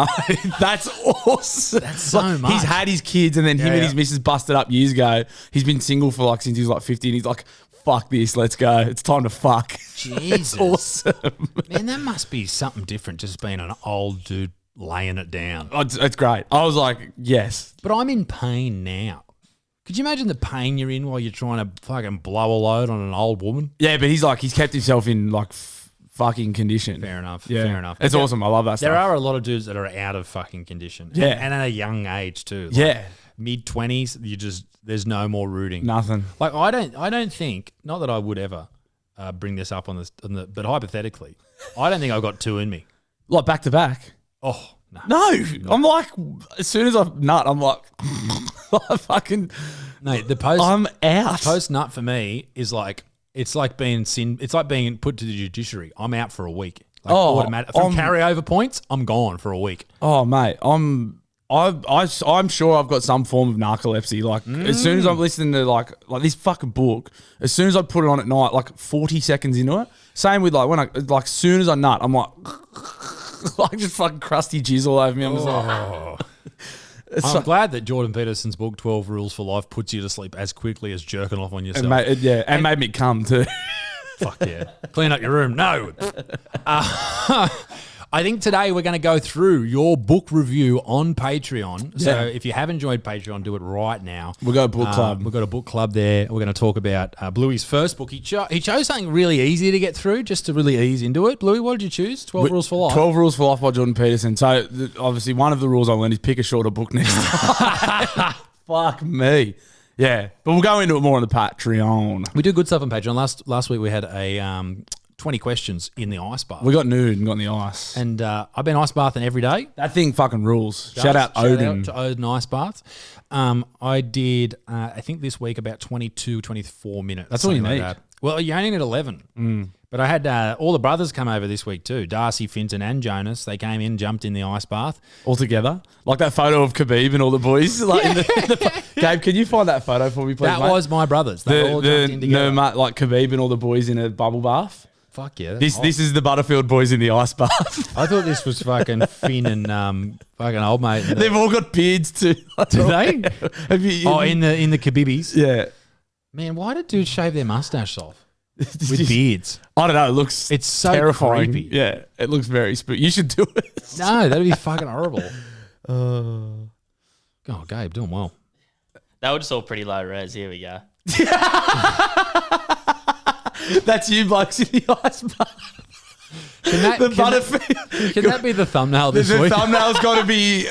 [SPEAKER 2] that's awesome.
[SPEAKER 1] That's so
[SPEAKER 2] Like,
[SPEAKER 1] much.
[SPEAKER 2] He's had his kids, and then him and
[SPEAKER 1] yeah.
[SPEAKER 2] his missus busted up years ago. He's been single for like since he was like 50, and he's like, fuck this, let's go. It's time to fuck.
[SPEAKER 1] Jesus.
[SPEAKER 2] It's awesome.
[SPEAKER 1] Man, that must be something different, just being an old dude laying it down.
[SPEAKER 2] It's great. I was like, yes.
[SPEAKER 1] But I'm in pain now. Could you imagine the pain you're in while you're trying to fucking blow a load on an old woman?
[SPEAKER 2] Yeah, but he's kept himself in like fucking condition.
[SPEAKER 1] Fair enough.
[SPEAKER 2] Yeah.
[SPEAKER 1] Fair enough.
[SPEAKER 2] It's awesome. I love that stuff.
[SPEAKER 1] There are a lot of dudes that are out of fucking condition.
[SPEAKER 2] Yeah.
[SPEAKER 1] And at a young age too. Like
[SPEAKER 2] Yeah.
[SPEAKER 1] mid-20s, there's no more rooting.
[SPEAKER 2] Nothing.
[SPEAKER 1] Like I don't think, not that I would ever bring this up on but hypothetically, I don't think I've got two in me.
[SPEAKER 2] Like back to back.
[SPEAKER 1] Oh, no.
[SPEAKER 2] No. I'm like, as soon as I nut, I'm like, I fucking,
[SPEAKER 1] Mate,
[SPEAKER 2] I'm out.
[SPEAKER 1] post nut for me is like, it's like being put to the judiciary. I'm out for a week. Like automatic. From carryover points, I'm gone for a week.
[SPEAKER 2] Oh, mate, I'm sure I've got some form of narcolepsy. Like as soon as I'm listening to like this fucking book, as soon as I put it on at night, like 40 seconds into it. Same with like when as soon as I nut, I'm like, like just fucking crusty jizz all over me. I'm just like,
[SPEAKER 1] I'm glad that Jordan Peterson's book 12 Rules for Life puts you to sleep as quickly as jerking off on yourself.
[SPEAKER 2] and made me come too.
[SPEAKER 1] Fuck yeah. Clean up your room. No. I think today we're going to go through your book review on Patreon. So if you haven't joined Patreon, do it right now.
[SPEAKER 2] We've got a book club.
[SPEAKER 1] We've got a book club there. We're going to talk about Bluey's first book. He chose something really easy to get through, just to really ease into it. Bluey, what did you choose? 12 Rules for Life.
[SPEAKER 2] 12 Rules for Life by Jordan Peterson. So obviously one of the rules I learned is pick a shorter book next time. Fuck me. Yeah, but we'll go into it more on the Patreon.
[SPEAKER 1] We do good stuff on Patreon. Last week we had a 20 questions in the ice bath.
[SPEAKER 2] We got nude and got in the ice.
[SPEAKER 1] And I've been ice bathing every day.
[SPEAKER 2] That thing fucking rules. Shout out Odin.
[SPEAKER 1] Shout out to Odin Ice Baths. I did, I think this week, about 22, 24 minutes.
[SPEAKER 2] That's all you
[SPEAKER 1] something
[SPEAKER 2] need.
[SPEAKER 1] that. Well, you only need 11. But I had all the brothers come over this week too. Darcy, Finton and Jonas. They came in, jumped in the ice bath.
[SPEAKER 2] All together? Like that photo of Khabib and all the boys? Like Gabe, can you find that photo for me, please,
[SPEAKER 1] That
[SPEAKER 2] mate?
[SPEAKER 1] was my brothers. They all jumped in together.
[SPEAKER 2] Like Khabib and all the boys in a bubble bath?
[SPEAKER 1] Fuck yeah.
[SPEAKER 2] This is the Butterfield boys in the ice bath.
[SPEAKER 1] I thought this was fucking Finn and fucking old mate.
[SPEAKER 2] They've all got beards too.
[SPEAKER 1] Do they?
[SPEAKER 2] Have you,
[SPEAKER 1] in the Khabibis?
[SPEAKER 2] yeah.
[SPEAKER 1] Man, why did dudes shave their mustache off? With beards.
[SPEAKER 2] I don't know. It looks
[SPEAKER 1] It's so
[SPEAKER 2] terrifying.
[SPEAKER 1] creepy.
[SPEAKER 2] Yeah, it looks very spooky. You should do it.
[SPEAKER 1] No, that'd be fucking horrible. Oh, Gabe, doing well.
[SPEAKER 3] That was just all pretty low res. Here we go.
[SPEAKER 2] That's you blokes in the ice bath.
[SPEAKER 1] Can that be the thumbnail this
[SPEAKER 2] The
[SPEAKER 1] week?
[SPEAKER 2] thumbnail's got to be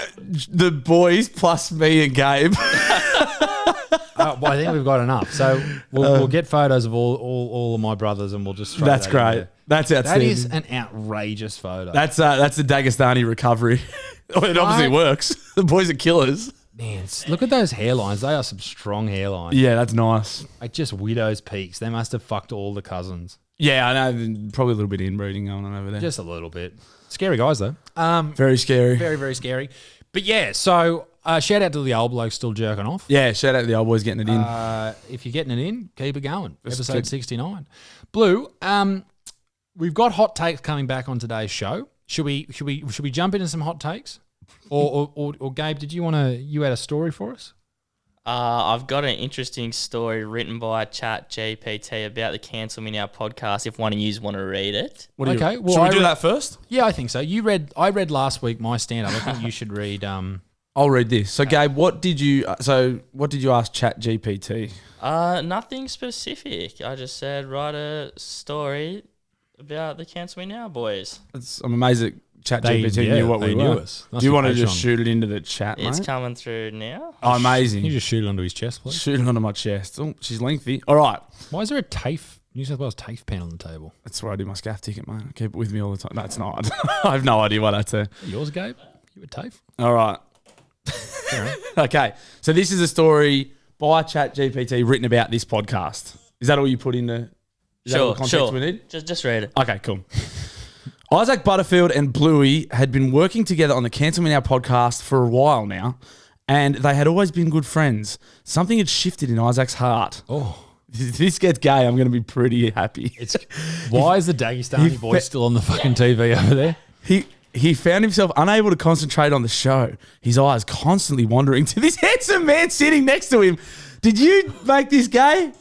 [SPEAKER 2] the boys plus me and Gabe.
[SPEAKER 1] Well, I think we've got enough. So we'll get photos of all of my brothers, and we'll just.
[SPEAKER 2] That's
[SPEAKER 1] that in
[SPEAKER 2] great.
[SPEAKER 1] there.
[SPEAKER 2] That's
[SPEAKER 1] That
[SPEAKER 2] outstanding.
[SPEAKER 1] is an outrageous photo.
[SPEAKER 2] That's the Dagestani recovery. It obviously works. The boys are killers.
[SPEAKER 1] Man, look at those hairlines. They are some strong hairlines.
[SPEAKER 2] Yeah, that's nice.
[SPEAKER 1] Like just widow's peaks. They must have fucked all the cousins.
[SPEAKER 2] Yeah, I know. Probably a little bit of inbreeding going on over there.
[SPEAKER 1] Just a little bit. Scary guys though.
[SPEAKER 2] Very scary.
[SPEAKER 1] Very, very scary. But yeah, so shout out to the old bloke still jerking off.
[SPEAKER 2] Yeah, shout out to the old boys getting it in.
[SPEAKER 1] If you're getting it in, keep it going.
[SPEAKER 2] Just
[SPEAKER 1] Episode
[SPEAKER 2] keep-
[SPEAKER 1] 69. Blue, we've got hot takes coming back on today's show. Should we jump into some hot takes? Or Gabe, you had a story for us?
[SPEAKER 3] I've got an interesting story written by Chat GPT about the Cancel Me Now podcast. If one of you want to read it,
[SPEAKER 1] Okay, well,
[SPEAKER 2] should we
[SPEAKER 1] I
[SPEAKER 2] do
[SPEAKER 1] read-
[SPEAKER 2] that first?
[SPEAKER 1] Yeah, I think so. I read last week my stand-up. I think you should read.
[SPEAKER 2] I'll read this. So, Gabe, what did you ask Chat GPT?
[SPEAKER 3] nothing specific. I just said write a story about the Cancel Me Now boys.
[SPEAKER 2] I'm amazed that Chat GPT knew what we were.
[SPEAKER 1] us.
[SPEAKER 2] Do you want to just shoot it into the chat,
[SPEAKER 3] It's
[SPEAKER 2] mate?
[SPEAKER 3] coming through now.
[SPEAKER 2] Oh, amazing.
[SPEAKER 1] Can you just shoot it onto his chest, please?
[SPEAKER 2] Shoot it onto my chest. Oh, she's lengthy. All right.
[SPEAKER 1] Why is there a TAFE, New South Wales TAFE pen on the table?
[SPEAKER 2] That's where I do my SCAF ticket, mate. I keep it with me all the time. No, it's not. I have no idea what that's.
[SPEAKER 1] Yours, Gabe? You a TAFE?
[SPEAKER 2] All right. Okay. So this is a story by Chat GPT written about this podcast. Is that all you put in the? Is that all the context we need?
[SPEAKER 3] Just read it.
[SPEAKER 2] Okay, cool. Isaac Butterfield and Bluey had been working together on the Cancel Me Now podcast for a while now, and they had always been good friends. Something had shifted in Isaac's heart.
[SPEAKER 1] Oh.
[SPEAKER 2] If this gets gay, I'm going to be pretty happy.
[SPEAKER 1] Why is the Dagestani boy still on the fucking TV over there?
[SPEAKER 2] He found himself unable to concentrate on the show, his eyes constantly wandering to this handsome man sitting next to him. Did you make this gay?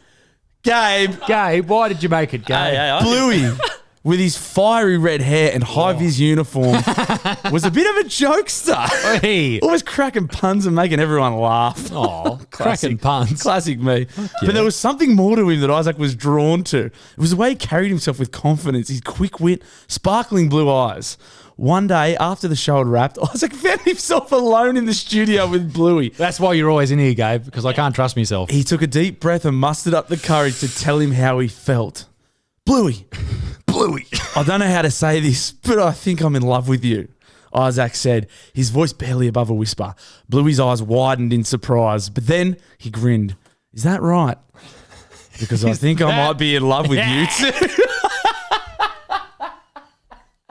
[SPEAKER 2] Gabe.
[SPEAKER 1] Gabe, why did you make it gay?
[SPEAKER 3] Hey,
[SPEAKER 2] Bluey, with his fiery red hair and high-vis uniform, was a bit of a jokester.
[SPEAKER 1] Hey.
[SPEAKER 2] Always cracking puns and making everyone laugh.
[SPEAKER 1] Oh, cracking puns.
[SPEAKER 2] Classic me. But there was something more to him that Isaac was drawn to. It was the way he carried himself with confidence, his quick wit, sparkling blue eyes. One day, after the show had wrapped, Isaac found himself alone in the studio with Bluey.
[SPEAKER 1] That's why you're always in here, Gabe, because I can't trust myself.
[SPEAKER 2] He took a deep breath and mustered up the courage to tell him how he felt. Bluey, I don't know how to say this, but I think I'm in love with you, Isaac said, his voice barely above a whisper. Bluey's eyes widened in surprise, but then he grinned. Is that right? Because I think I might be in love with you too.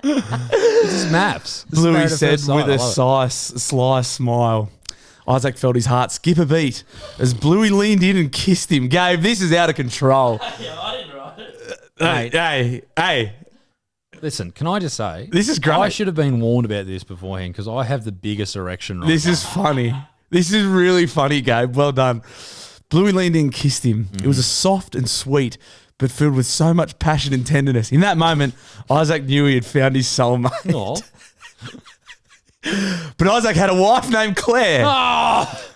[SPEAKER 1] This is maps. This is
[SPEAKER 2] Bluey
[SPEAKER 1] Married at
[SPEAKER 2] said
[SPEAKER 1] First Sight.
[SPEAKER 2] with
[SPEAKER 1] I
[SPEAKER 2] a
[SPEAKER 1] love it.
[SPEAKER 2] sly smile. Isaac felt his heart skip a beat as Bluey leaned in and kissed him. Gabe, this is out of control.
[SPEAKER 3] Yeah, I didn't write it.
[SPEAKER 2] Hey.
[SPEAKER 1] Listen, can I just say,
[SPEAKER 2] This is great.
[SPEAKER 1] I should have been warned about this beforehand because I have the biggest erection right
[SPEAKER 2] This is funny. This is really funny, Gabe. Well done. Bluey leaned in and kissed him. It was a soft and sweet, but filled with so much passion and tenderness. In that moment, Isaac knew he had found his soulmate.
[SPEAKER 1] now.
[SPEAKER 2] But Isaac had a wife named Claire.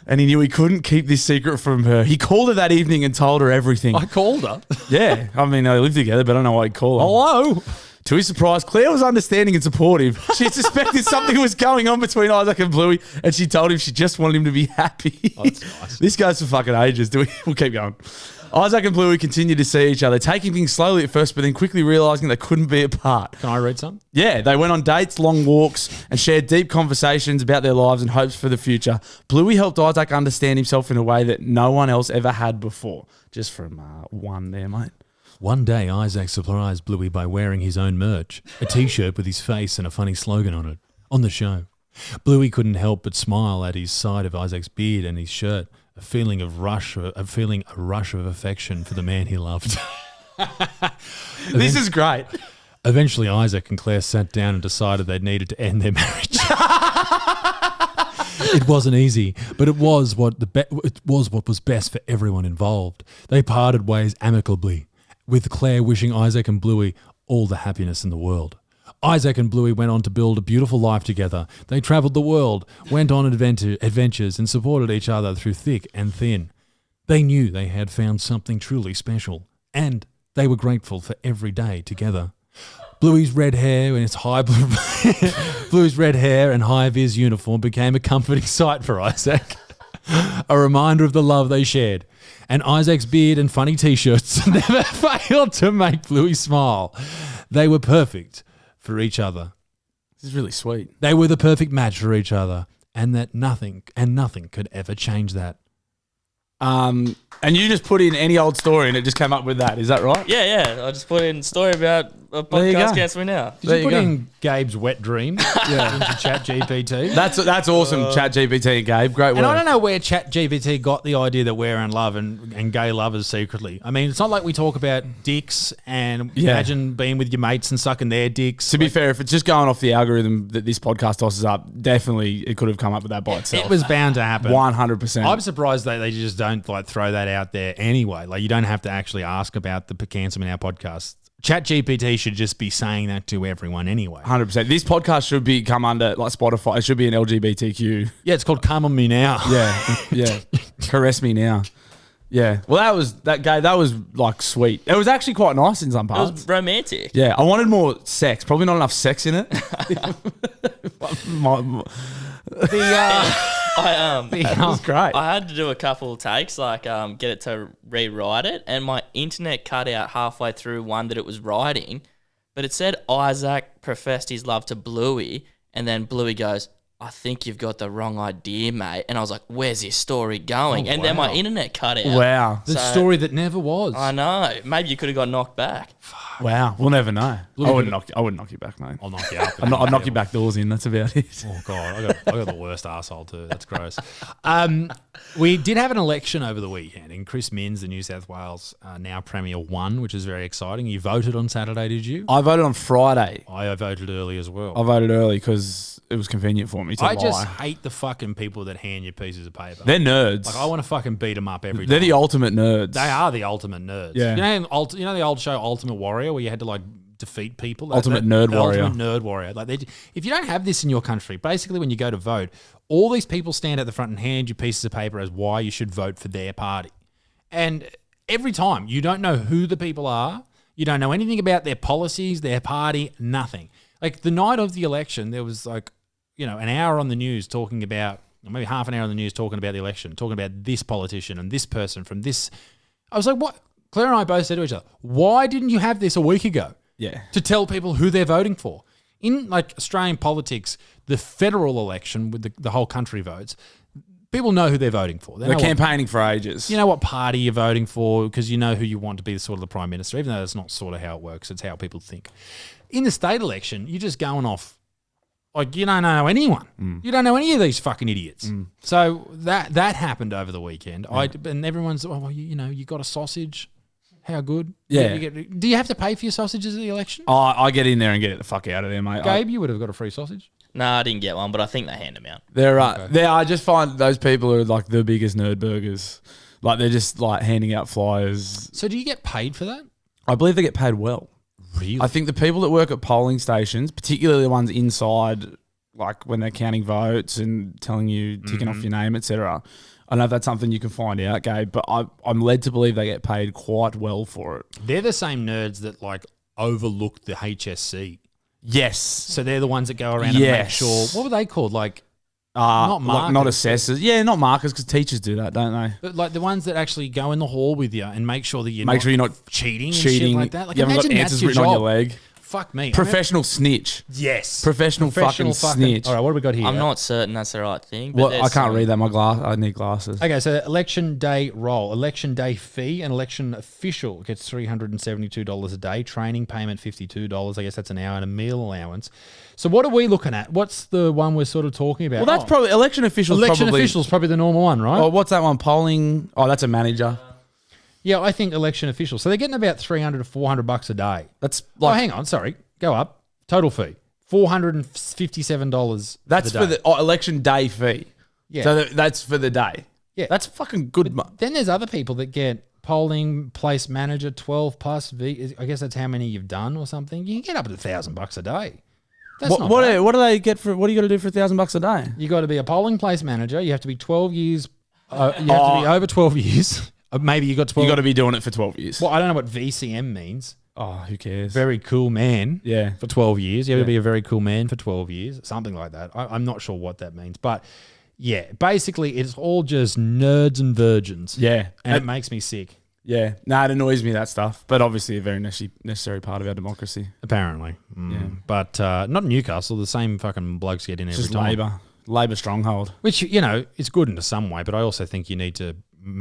[SPEAKER 2] And he knew he couldn't keep this secret from her. He called her that evening and told her everything.
[SPEAKER 1] I called her.
[SPEAKER 2] Yeah. I mean, they lived together, but I don't know why he'd call her.
[SPEAKER 1] Hello.
[SPEAKER 2] To his surprise, Claire was understanding and supportive. She had suspected something was going on between Isaac and Bluey, and she told him she just wanted him to be happy.
[SPEAKER 1] Oh, that's nice.
[SPEAKER 2] This goes for fucking ages. We'll keep going. Isaac and Bluey continued to see each other, taking things slowly at first, but then quickly realising they couldn't be apart.
[SPEAKER 1] Can I read something?
[SPEAKER 2] Yeah, they went on dates, long walks, and shared deep conversations about their lives and hopes for the future. Bluey helped Isaac understand himself in a way that no one else ever had before. Just from one there, mate.
[SPEAKER 1] One day, Isaac surprised Bluey by wearing his own merch, a T-shirt with his face and a funny slogan on it, on the show. Bluey couldn't help but smile at his sight of Isaac's beard and his shirt, feeling a rush of affection for the man he loved.
[SPEAKER 2] This is great.
[SPEAKER 1] Eventually, Isaac and Claire sat down and decided they needed to end their marriage. It wasn't easy, but it was what was best for everyone involved. They parted ways amicably, with Claire wishing Isaac and Bluey all the happiness in the world. Isaac and Bluey went on to build a beautiful life together. They travelled the world, went on adventures, and supported each other through thick and thin. They knew they had found something truly special, and they were grateful for every day together. Bluey's red hair and Bluey's red hair and high vis uniform became a comforting sight for Isaac. a reminder of the love they shared. And Isaac's beard and funny t-shirts never failed to make Bluey smile. They were perfect for each other.
[SPEAKER 2] This is really sweet.
[SPEAKER 1] They were the perfect match for each other, and nothing could ever change that.
[SPEAKER 2] And you just put in any old story and it just came up with that. Is that right?
[SPEAKER 3] Yeah. I just put in a story about a
[SPEAKER 2] There you go.
[SPEAKER 3] podcast Cancel Me Now.
[SPEAKER 1] Did you put in Gabe's wet dream into ChatGPT?
[SPEAKER 2] That's awesome, ChatGPT and Gabe. Great work.
[SPEAKER 1] And I don't know where ChatGPT got the idea that we're in love and gay lovers secretly. I mean, it's not like we talk about dicks and imagine being with your mates and sucking their dicks.
[SPEAKER 2] To be fair, if it's just going off the algorithm that this podcast tosses up, definitely it could have come up with that by itself.
[SPEAKER 1] It was bound to happen.
[SPEAKER 2] 100%.
[SPEAKER 1] I'm surprised that they just don't like throw that out there anyway. Like you don't have to actually ask about the Cancel Me Now podcast. ChatGPT should just be saying that to everyone anyway.
[SPEAKER 2] 100%. This podcast should be come under like Spotify. It should be an LGBTQ.
[SPEAKER 1] Yeah, it's called Come On Me Now.
[SPEAKER 2] Yeah. Caress me now. Yeah. Well, that was like sweet. It was actually quite nice in some
[SPEAKER 3] It
[SPEAKER 2] parts.
[SPEAKER 3] was romantic.
[SPEAKER 2] Yeah, I wanted more sex. Probably not enough sex in it.
[SPEAKER 3] It
[SPEAKER 2] was great.
[SPEAKER 3] I had to do a couple of takes, like get it to rewrite it, and my internet cut out halfway through one that it was writing, but it said Isaac professed his love to Bluey, and then Bluey goes, I think you've got the wrong idea, mate. And I was like, where's this story going? Then my internet cut out.
[SPEAKER 2] Wow.
[SPEAKER 1] The story that never was.
[SPEAKER 3] I know. Maybe you could have got knocked back.
[SPEAKER 2] Wow. We'll never know. I wouldn't knock you back, mate.
[SPEAKER 1] I'll knock you up.
[SPEAKER 2] I'd knock you back doors in. That's about it.
[SPEAKER 1] Oh, God. I got the worst arsehole too. That's gross. We did have an election over the weekend, and Chris Minns, the New South Wales now Premier, won, which is very exciting. You voted on Saturday, did you?
[SPEAKER 2] I voted on Friday.
[SPEAKER 1] I voted early as well.
[SPEAKER 2] I voted early because it was convenient for me to lie.
[SPEAKER 1] I just hate the fucking people that hand you pieces of paper.
[SPEAKER 2] They're nerds.
[SPEAKER 1] Like, I want to fucking beat them up every time.
[SPEAKER 2] They're the ultimate nerds.
[SPEAKER 1] They are the ultimate nerds.
[SPEAKER 2] Yeah.
[SPEAKER 1] You know the old show Ultimate Warrior where you had to like defeat people?
[SPEAKER 2] Ultimate Nerd Warrior.
[SPEAKER 1] Ultimate Nerd Warrior. Like if you don't have this in your country, basically when you go to vote, all these people stand at the front and hand you pieces of paper as why you should vote for their party. And every time, you don't know who the people are. You don't know anything about their policies, their party, nothing. Like the night of the election, there was like, an hour on the news talking about, or maybe half an hour on the news talking about the election, talking about this politician and this person from this. I was like, what? Claire and I both said to each other, why didn't you have this a week ago?
[SPEAKER 2] Yeah.
[SPEAKER 1] To tell people who they're voting for. In like Australian politics, the federal election with the whole country votes, people know who they're voting for.
[SPEAKER 2] They're campaigning for ages.
[SPEAKER 1] You know what party you're voting for because you know who you want to be the sort of the Prime Minister, even though that's not sort of how it works. It's how people think. In the state election, you're just going off. Like, you don't know anyone. You don't know any of these fucking idiots. So that happened over the weekend. And everyone's, you got a sausage. How good?
[SPEAKER 2] Yeah.
[SPEAKER 1] Do you have to pay for your sausages at the election?
[SPEAKER 2] I get in there and get the fuck out of there, mate.
[SPEAKER 1] Gabe, you would have got a free sausage.
[SPEAKER 3] No, I didn't get one, but I think they hand them out.
[SPEAKER 2] I just find those people are like the biggest nerd burgers. Like they're just like handing out flyers.
[SPEAKER 1] So do you get paid for that?
[SPEAKER 2] I believe they get paid well.
[SPEAKER 1] Really?
[SPEAKER 2] I think the people that work at polling stations, particularly the ones inside, like when they're counting votes and telling you, ticking off your name, etc. I don't know if that's something you can find out, Gabe, but I'm led to believe they get paid quite well for it.
[SPEAKER 1] They're the same nerds that like overlook the HSC.
[SPEAKER 2] Yes.
[SPEAKER 1] So they're the ones that go around and make sure. What were they called? Like not markers.
[SPEAKER 2] Not assessors. Yeah, not markers because teachers do that, don't they?
[SPEAKER 1] But like the ones that actually go in the hall with you and make sure that you're
[SPEAKER 2] not
[SPEAKER 1] cheating and shit like that. Like
[SPEAKER 2] you haven't got
[SPEAKER 1] imagine
[SPEAKER 2] answers
[SPEAKER 1] that's your
[SPEAKER 2] written
[SPEAKER 1] job.
[SPEAKER 2] on your leg.
[SPEAKER 1] Fuck me.
[SPEAKER 2] Professional snitch.
[SPEAKER 1] Yes.
[SPEAKER 2] Professional fucking snitch.
[SPEAKER 1] All right, what have we got here?
[SPEAKER 3] I'm not certain that's the right thing. But
[SPEAKER 2] Well, I can't read that. I need glasses.
[SPEAKER 1] Okay, so election day roll, election day fee, an election official gets $372 a day, training payment $52. I guess that's an hour and a meal allowance. So what are we looking at? What's the one we're sort of talking about?
[SPEAKER 2] Well, that's probably election officials.
[SPEAKER 1] Election officials probably the normal one, right?
[SPEAKER 2] Oh, what's that one? Polling. Oh, that's a manager.
[SPEAKER 1] Yeah, I think election officials. So they're getting about $300 to $400 a day.
[SPEAKER 2] That's like.
[SPEAKER 1] Hang on, sorry, go up. Total fee $457.
[SPEAKER 2] That's for the election day fee.
[SPEAKER 1] Yeah.
[SPEAKER 2] So that's for the day.
[SPEAKER 1] Yeah.
[SPEAKER 2] That's fucking good.
[SPEAKER 1] Then there's other people that get polling place manager 12 plus V. I guess that's how many you've done or something. You can get up to $1,000 a day. That's not bad.
[SPEAKER 2] What do they get for? What do you got to do for $1,000 a day?
[SPEAKER 1] You got to be a polling place manager. You have to be 12 years. You have to be over 12 years. Maybe you got 12.
[SPEAKER 2] You got to be doing it for 12 years.
[SPEAKER 1] Well, I don't know what VCM means.
[SPEAKER 2] Oh, who cares?
[SPEAKER 1] Very cool man.
[SPEAKER 2] Yeah.
[SPEAKER 1] For 12 years. You have to be a very cool man for 12 years. Something like that. I'm not sure what that means. But Yeah, basically, it's all just nerds and virgins.
[SPEAKER 2] Yeah.
[SPEAKER 1] And it makes me sick,
[SPEAKER 2] Yeah. No, it annoys me, that stuff. But obviously a very necessary part of our democracy.
[SPEAKER 1] apparently. But not Newcastle. The same fucking blokes get in
[SPEAKER 2] It's
[SPEAKER 1] every
[SPEAKER 2] just
[SPEAKER 1] time.
[SPEAKER 2] Labour stronghold.
[SPEAKER 1] Which, you know, it's good in some way, but I also think you need to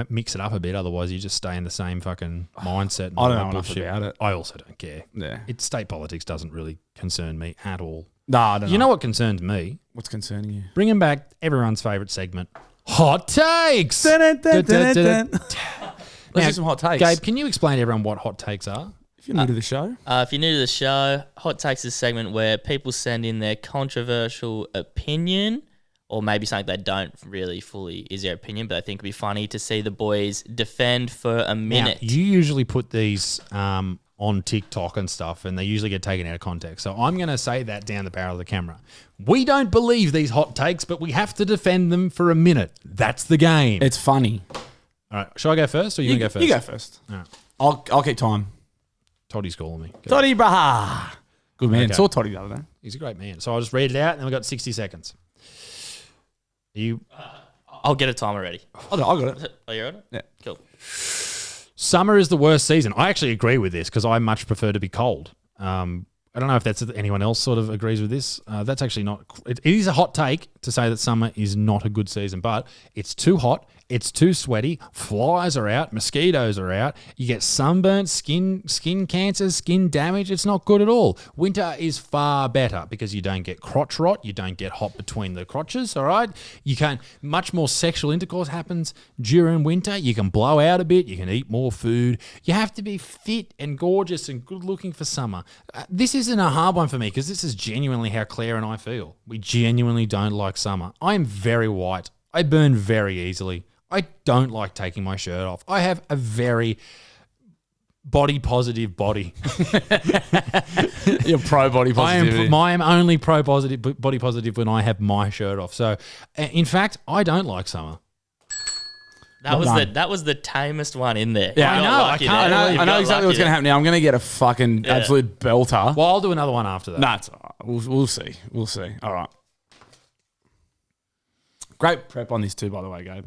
[SPEAKER 1] mix it up a bit. Otherwise, you just stay in the same fucking mindset. And
[SPEAKER 2] I don't
[SPEAKER 1] all
[SPEAKER 2] know
[SPEAKER 1] that
[SPEAKER 2] enough
[SPEAKER 1] bullshit.
[SPEAKER 2] about it.
[SPEAKER 1] I also don't care.
[SPEAKER 2] Yeah.
[SPEAKER 1] State politics doesn't really concern me at all.
[SPEAKER 2] No, I don't know.
[SPEAKER 1] You know what concerns me?
[SPEAKER 2] What's concerning you?
[SPEAKER 1] Bringing back everyone's favourite segment, Hot Takes.
[SPEAKER 2] Let's
[SPEAKER 1] Now,
[SPEAKER 2] do some hot takes.
[SPEAKER 1] Gabe, can you explain to everyone what hot takes are?
[SPEAKER 2] If you're new to the show.
[SPEAKER 3] If you're new to the show, Hot Takes is a segment where people send in their controversial opinion, or maybe something they don't really fully is their opinion, but I think it'd be funny to see the boys defend for a minute.
[SPEAKER 1] Now, you usually put these on TikTok and stuff, and they usually get taken out of context. So I'm going to say that down the barrel of the camera. We don't believe these hot takes, but we have to defend them for a minute. That's the game.
[SPEAKER 2] It's funny.
[SPEAKER 1] All right, shall I go first, or you going to go first?
[SPEAKER 2] You go first.
[SPEAKER 1] All right.
[SPEAKER 2] I'll keep time.
[SPEAKER 1] Toddy's calling me. Go.
[SPEAKER 2] Toddy Braha. Good man.
[SPEAKER 1] Okay.
[SPEAKER 2] Saw Toddy the other day.
[SPEAKER 1] He's a great man. So I'll just read it out, and then we've got 60 seconds. Are you...
[SPEAKER 3] I'll get a timer ready.
[SPEAKER 2] I got it.
[SPEAKER 3] Are you ready?
[SPEAKER 2] Yeah.
[SPEAKER 3] Cool.
[SPEAKER 1] Summer is the worst season. I actually agree with this because I much prefer to be cold. I don't know if that's anyone else sort of agrees with this. That's actually not. It is a hot take to say that summer is not a good season, but it's too hot. It's too sweaty. Flies are out. Mosquitoes are out. You get sunburnt, skin cancers, skin damage. It's not good at all. Winter is far better because you don't get crotch rot. You don't get hot between the crotches, all right? You can much more sexual intercourse happens during winter. You can blow out a bit. You can eat more food. You have to be fit and gorgeous and good looking for summer. This isn't a hard one for me because this is genuinely how Claire and I feel. We genuinely don't like summer. I am very white. I burn very easily. I don't like taking my shirt off. I have a very body positive body.
[SPEAKER 2] You're pro body positivity.
[SPEAKER 1] I am only pro positive, body positive when I have my shirt off. So, in fact, I don't like summer.
[SPEAKER 3] That was the tamest one in there.
[SPEAKER 2] Yeah,
[SPEAKER 3] You
[SPEAKER 1] I
[SPEAKER 3] got
[SPEAKER 1] know,
[SPEAKER 3] lucky
[SPEAKER 1] I can't-
[SPEAKER 3] there.
[SPEAKER 1] I know
[SPEAKER 3] You
[SPEAKER 2] I know
[SPEAKER 3] got
[SPEAKER 2] exactly
[SPEAKER 3] lucky
[SPEAKER 2] what's going to
[SPEAKER 3] there.
[SPEAKER 2] happen now. I'm going to get a fucking absolute belter.
[SPEAKER 1] Well, I'll do another one after that.
[SPEAKER 2] Nah, it's all right. We'll see. We'll see. All right. Great prep on this too, by the way, Gabe.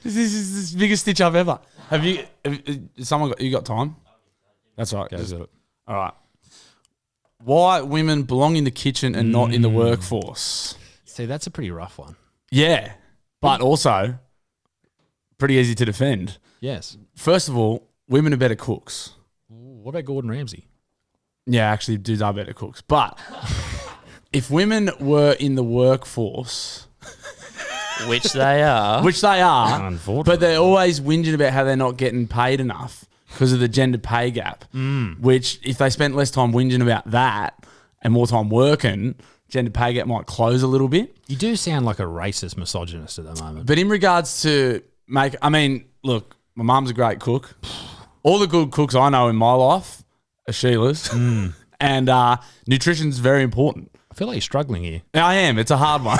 [SPEAKER 2] This is the biggest stitch I've ever. Have you got time? That's all right.
[SPEAKER 1] Go for it.
[SPEAKER 2] All right. Why women belong in the kitchen and not in the workforce?
[SPEAKER 1] See, that's a pretty rough one.
[SPEAKER 2] Yeah, but also pretty easy to defend.
[SPEAKER 1] Yes.
[SPEAKER 2] First of all, women are better cooks.
[SPEAKER 1] What about Gordon Ramsay?
[SPEAKER 2] Yeah, actually, dudes are better cooks. But if women were in the workforce,
[SPEAKER 3] Which they are.
[SPEAKER 2] which they are,
[SPEAKER 1] Unfortunately.
[SPEAKER 2] but they're always whinging about how they're not getting paid enough because of the gender pay gap, which if they spent less time whinging about that and more time working, gender pay gap might close a little bit.
[SPEAKER 1] You do sound like a racist misogynist at the moment.
[SPEAKER 2] But in regards to look, my mum's a great cook. All the good cooks I know in my life are Sheila's. And nutrition's very important.
[SPEAKER 1] I feel like you're struggling here.
[SPEAKER 2] I am. It's a hard one.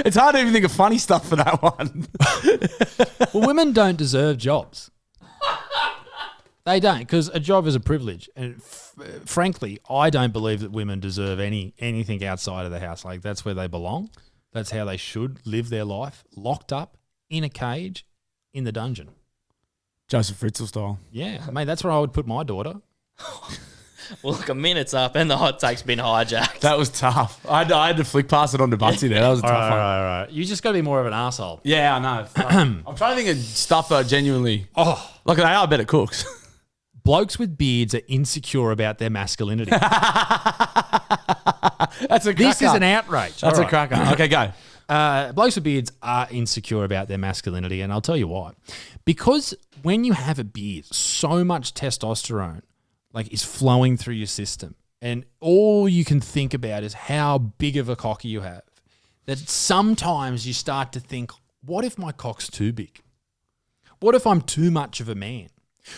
[SPEAKER 2] It's hard to even think of funny stuff for that one.
[SPEAKER 1] Well, women don't deserve jobs. They don't, because a job is a privilege. And frankly, I don't believe that women deserve anything outside of the house. Like, that's where they belong. That's how they should live their life, locked up in a cage in the dungeon.
[SPEAKER 2] Joseph Fritzl style.
[SPEAKER 1] Yeah, mate, that's where I would put my daughter.
[SPEAKER 3] Well, look, a minute's up and the hot take's been hijacked.
[SPEAKER 2] That was tough. I had to flick past it on to Butsy there. That was a tough one.
[SPEAKER 1] All right. You just got to be more of an asshole.
[SPEAKER 2] Yeah, I know. I'm trying to think of stuff that are genuinely...
[SPEAKER 1] Oh,
[SPEAKER 2] Like, they are better cooks.
[SPEAKER 1] blokes with beards are insecure about their masculinity.
[SPEAKER 2] That's a cracker.
[SPEAKER 1] This is an outrage.
[SPEAKER 2] That's
[SPEAKER 1] All
[SPEAKER 2] a
[SPEAKER 1] right.
[SPEAKER 2] cracker. Okay, go.
[SPEAKER 1] Blokes with beards are insecure about their masculinity, and I'll tell you why. Because when you have a beard, so much testosterone is flowing through your system, and all you can think about is how big of a cock you have, that sometimes you start to think, what if my cock's too big? What if I'm too much of a man?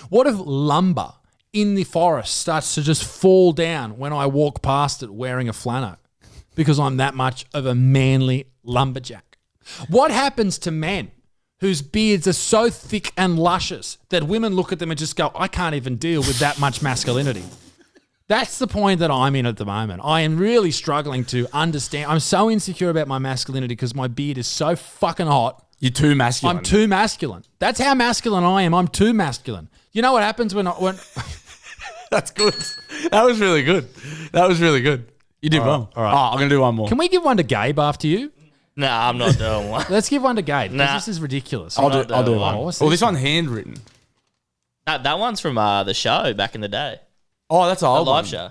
[SPEAKER 1] What if lumber in the forest starts to just fall down when I walk past it wearing a flannel because I'm that much of a manly lumberjack? What happens to men whose beards are so thick and luscious that women look at them and just go, I can't even deal with that much masculinity? That's the point that I'm in at the moment. I am really struggling to understand. I'm so insecure about my masculinity because my beard is so fucking hot.
[SPEAKER 2] You're too masculine.
[SPEAKER 1] I'm too masculine. That's how masculine I am. I'm too masculine. You know what happens when
[SPEAKER 2] That's good. That was really good. You did well.
[SPEAKER 1] all right.
[SPEAKER 2] Oh, I'm going to do one more.
[SPEAKER 1] Can we give one to Gabe after you?
[SPEAKER 3] Nah, I'm not doing one.
[SPEAKER 1] Let's give one to Gabe because
[SPEAKER 3] Nah.
[SPEAKER 1] this is ridiculous.
[SPEAKER 2] I'll do one.
[SPEAKER 1] What's
[SPEAKER 2] Well,
[SPEAKER 1] this
[SPEAKER 2] this one's handwritten.
[SPEAKER 3] That one's from the show back in the day.
[SPEAKER 2] Oh, that's an
[SPEAKER 3] The
[SPEAKER 2] old
[SPEAKER 3] live
[SPEAKER 2] one.
[SPEAKER 3] show.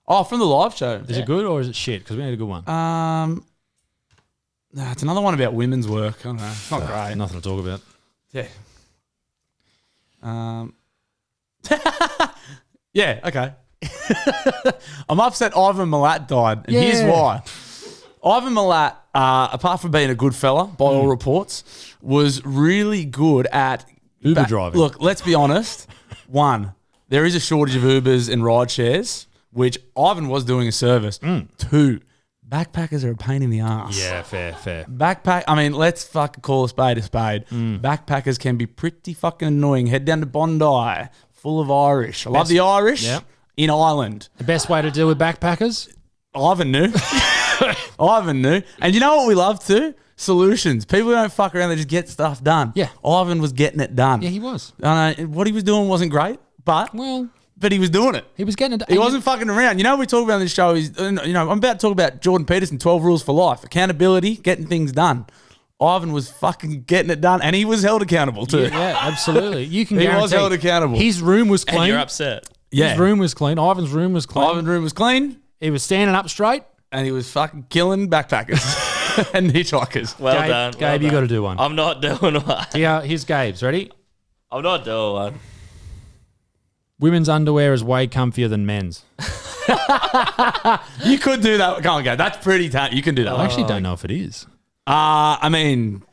[SPEAKER 2] Oh, from the live show.
[SPEAKER 1] Is it good or is it shit? Because we need a good one.
[SPEAKER 2] Nah, it's another one about women's work. I don't know. It's not great.
[SPEAKER 1] Nothing to talk about.
[SPEAKER 2] Yeah. Yeah, okay. I'm upset Ivan Milat died, and here's
[SPEAKER 1] Yeah.
[SPEAKER 2] why. Ivan Milat, apart from being a good fella, by all reports, was really good at
[SPEAKER 1] Uber driving.
[SPEAKER 2] Look, let's be honest. One, there is a shortage of Ubers and ride shares, which Ivan was doing a service. Two, backpackers are a pain in the ass.
[SPEAKER 1] Yeah, fair.
[SPEAKER 2] I mean, let's fucking call a spade a spade. Backpackers can be pretty fucking annoying. Head down to Bondi, full of Irish. I love the Irish
[SPEAKER 1] Yep.
[SPEAKER 2] in Ireland.
[SPEAKER 1] The best way to deal with backpackers?
[SPEAKER 2] Ivan knew. Ivan knew. And you know what we love too? Solutions. People who don't fuck around, they just get stuff done.
[SPEAKER 1] Yeah.
[SPEAKER 2] Ivan was getting it done.
[SPEAKER 1] Yeah, he was.
[SPEAKER 2] What he was doing wasn't great, but he was doing it.
[SPEAKER 1] He was getting it.
[SPEAKER 2] He wasn't fucking around. You know, we talk about on this show is, I'm about to talk about Jordan Peterson, 12 rules for life, accountability, getting things done. Ivan was fucking getting it done, and he was held accountable too.
[SPEAKER 1] Yeah, absolutely. You can
[SPEAKER 2] He was
[SPEAKER 1] guarantee
[SPEAKER 2] held accountable.
[SPEAKER 1] His room was clean.
[SPEAKER 3] And you're upset.
[SPEAKER 1] His room was clean. Ivan's room was clean.
[SPEAKER 2] Ivan's room was clean,
[SPEAKER 1] He was standing up straight.
[SPEAKER 2] and he was fucking killing backpackers and hitchhikers.
[SPEAKER 3] Well
[SPEAKER 1] Gabe,
[SPEAKER 3] done.
[SPEAKER 1] Gabe, you got to do one.
[SPEAKER 3] I'm not doing one.
[SPEAKER 1] Here's Gabe's. Ready?
[SPEAKER 3] I'm not doing one.
[SPEAKER 1] Women's underwear is way comfier than men's.
[SPEAKER 2] You could do that. Go on, Gabe. That's pretty tight. You can do that.
[SPEAKER 1] I actually don't know if it is.
[SPEAKER 2] I mean,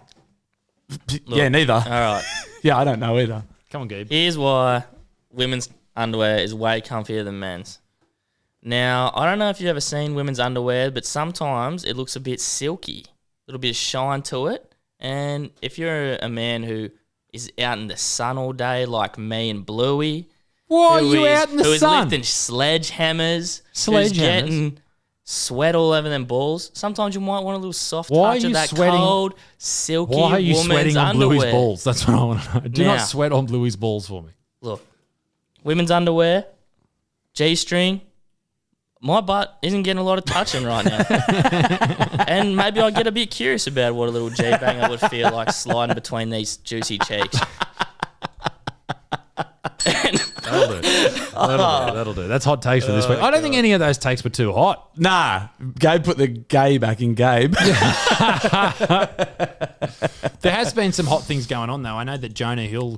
[SPEAKER 2] yeah, neither.
[SPEAKER 3] All right.
[SPEAKER 2] Yeah, I don't know either.
[SPEAKER 1] Come on, Gabe.
[SPEAKER 3] Here's why women's underwear is way comfier than men's. Now, I don't know if you've ever seen women's underwear, but sometimes it looks a bit silky, a little bit of shine to it. And if you're a man who is out in the sun all day, like me and Bluey,
[SPEAKER 1] Why are
[SPEAKER 3] who
[SPEAKER 1] you
[SPEAKER 3] is-
[SPEAKER 1] out in the
[SPEAKER 3] who is
[SPEAKER 1] sun?
[SPEAKER 3] lifting sledgehammers, who's
[SPEAKER 1] Sledgehammers?
[SPEAKER 3] getting sweat all over them balls. Sometimes you might want a little soft
[SPEAKER 1] Why
[SPEAKER 3] touch
[SPEAKER 1] are
[SPEAKER 3] of
[SPEAKER 1] you
[SPEAKER 3] that
[SPEAKER 1] sweating-
[SPEAKER 3] cold, silky
[SPEAKER 1] Why are you
[SPEAKER 3] woman's
[SPEAKER 1] sweating on
[SPEAKER 3] underwear.
[SPEAKER 1] Bluey's balls? That's what I want to know. Do
[SPEAKER 3] Now-
[SPEAKER 1] not sweat on Bluey's balls for me.
[SPEAKER 3] Look, women's underwear, G-string. My butt isn't getting a lot of touching right now. And maybe I'll get a bit curious about what a little G-banger would feel like sliding between these juicy cheeks.
[SPEAKER 1] That'll do. That's hot takes for this week. I don't think any of those takes were too hot.
[SPEAKER 2] Nah, Gabe put the gay back in Gabe.
[SPEAKER 1] There has been some hot things going on, though. I know that Jonah Hill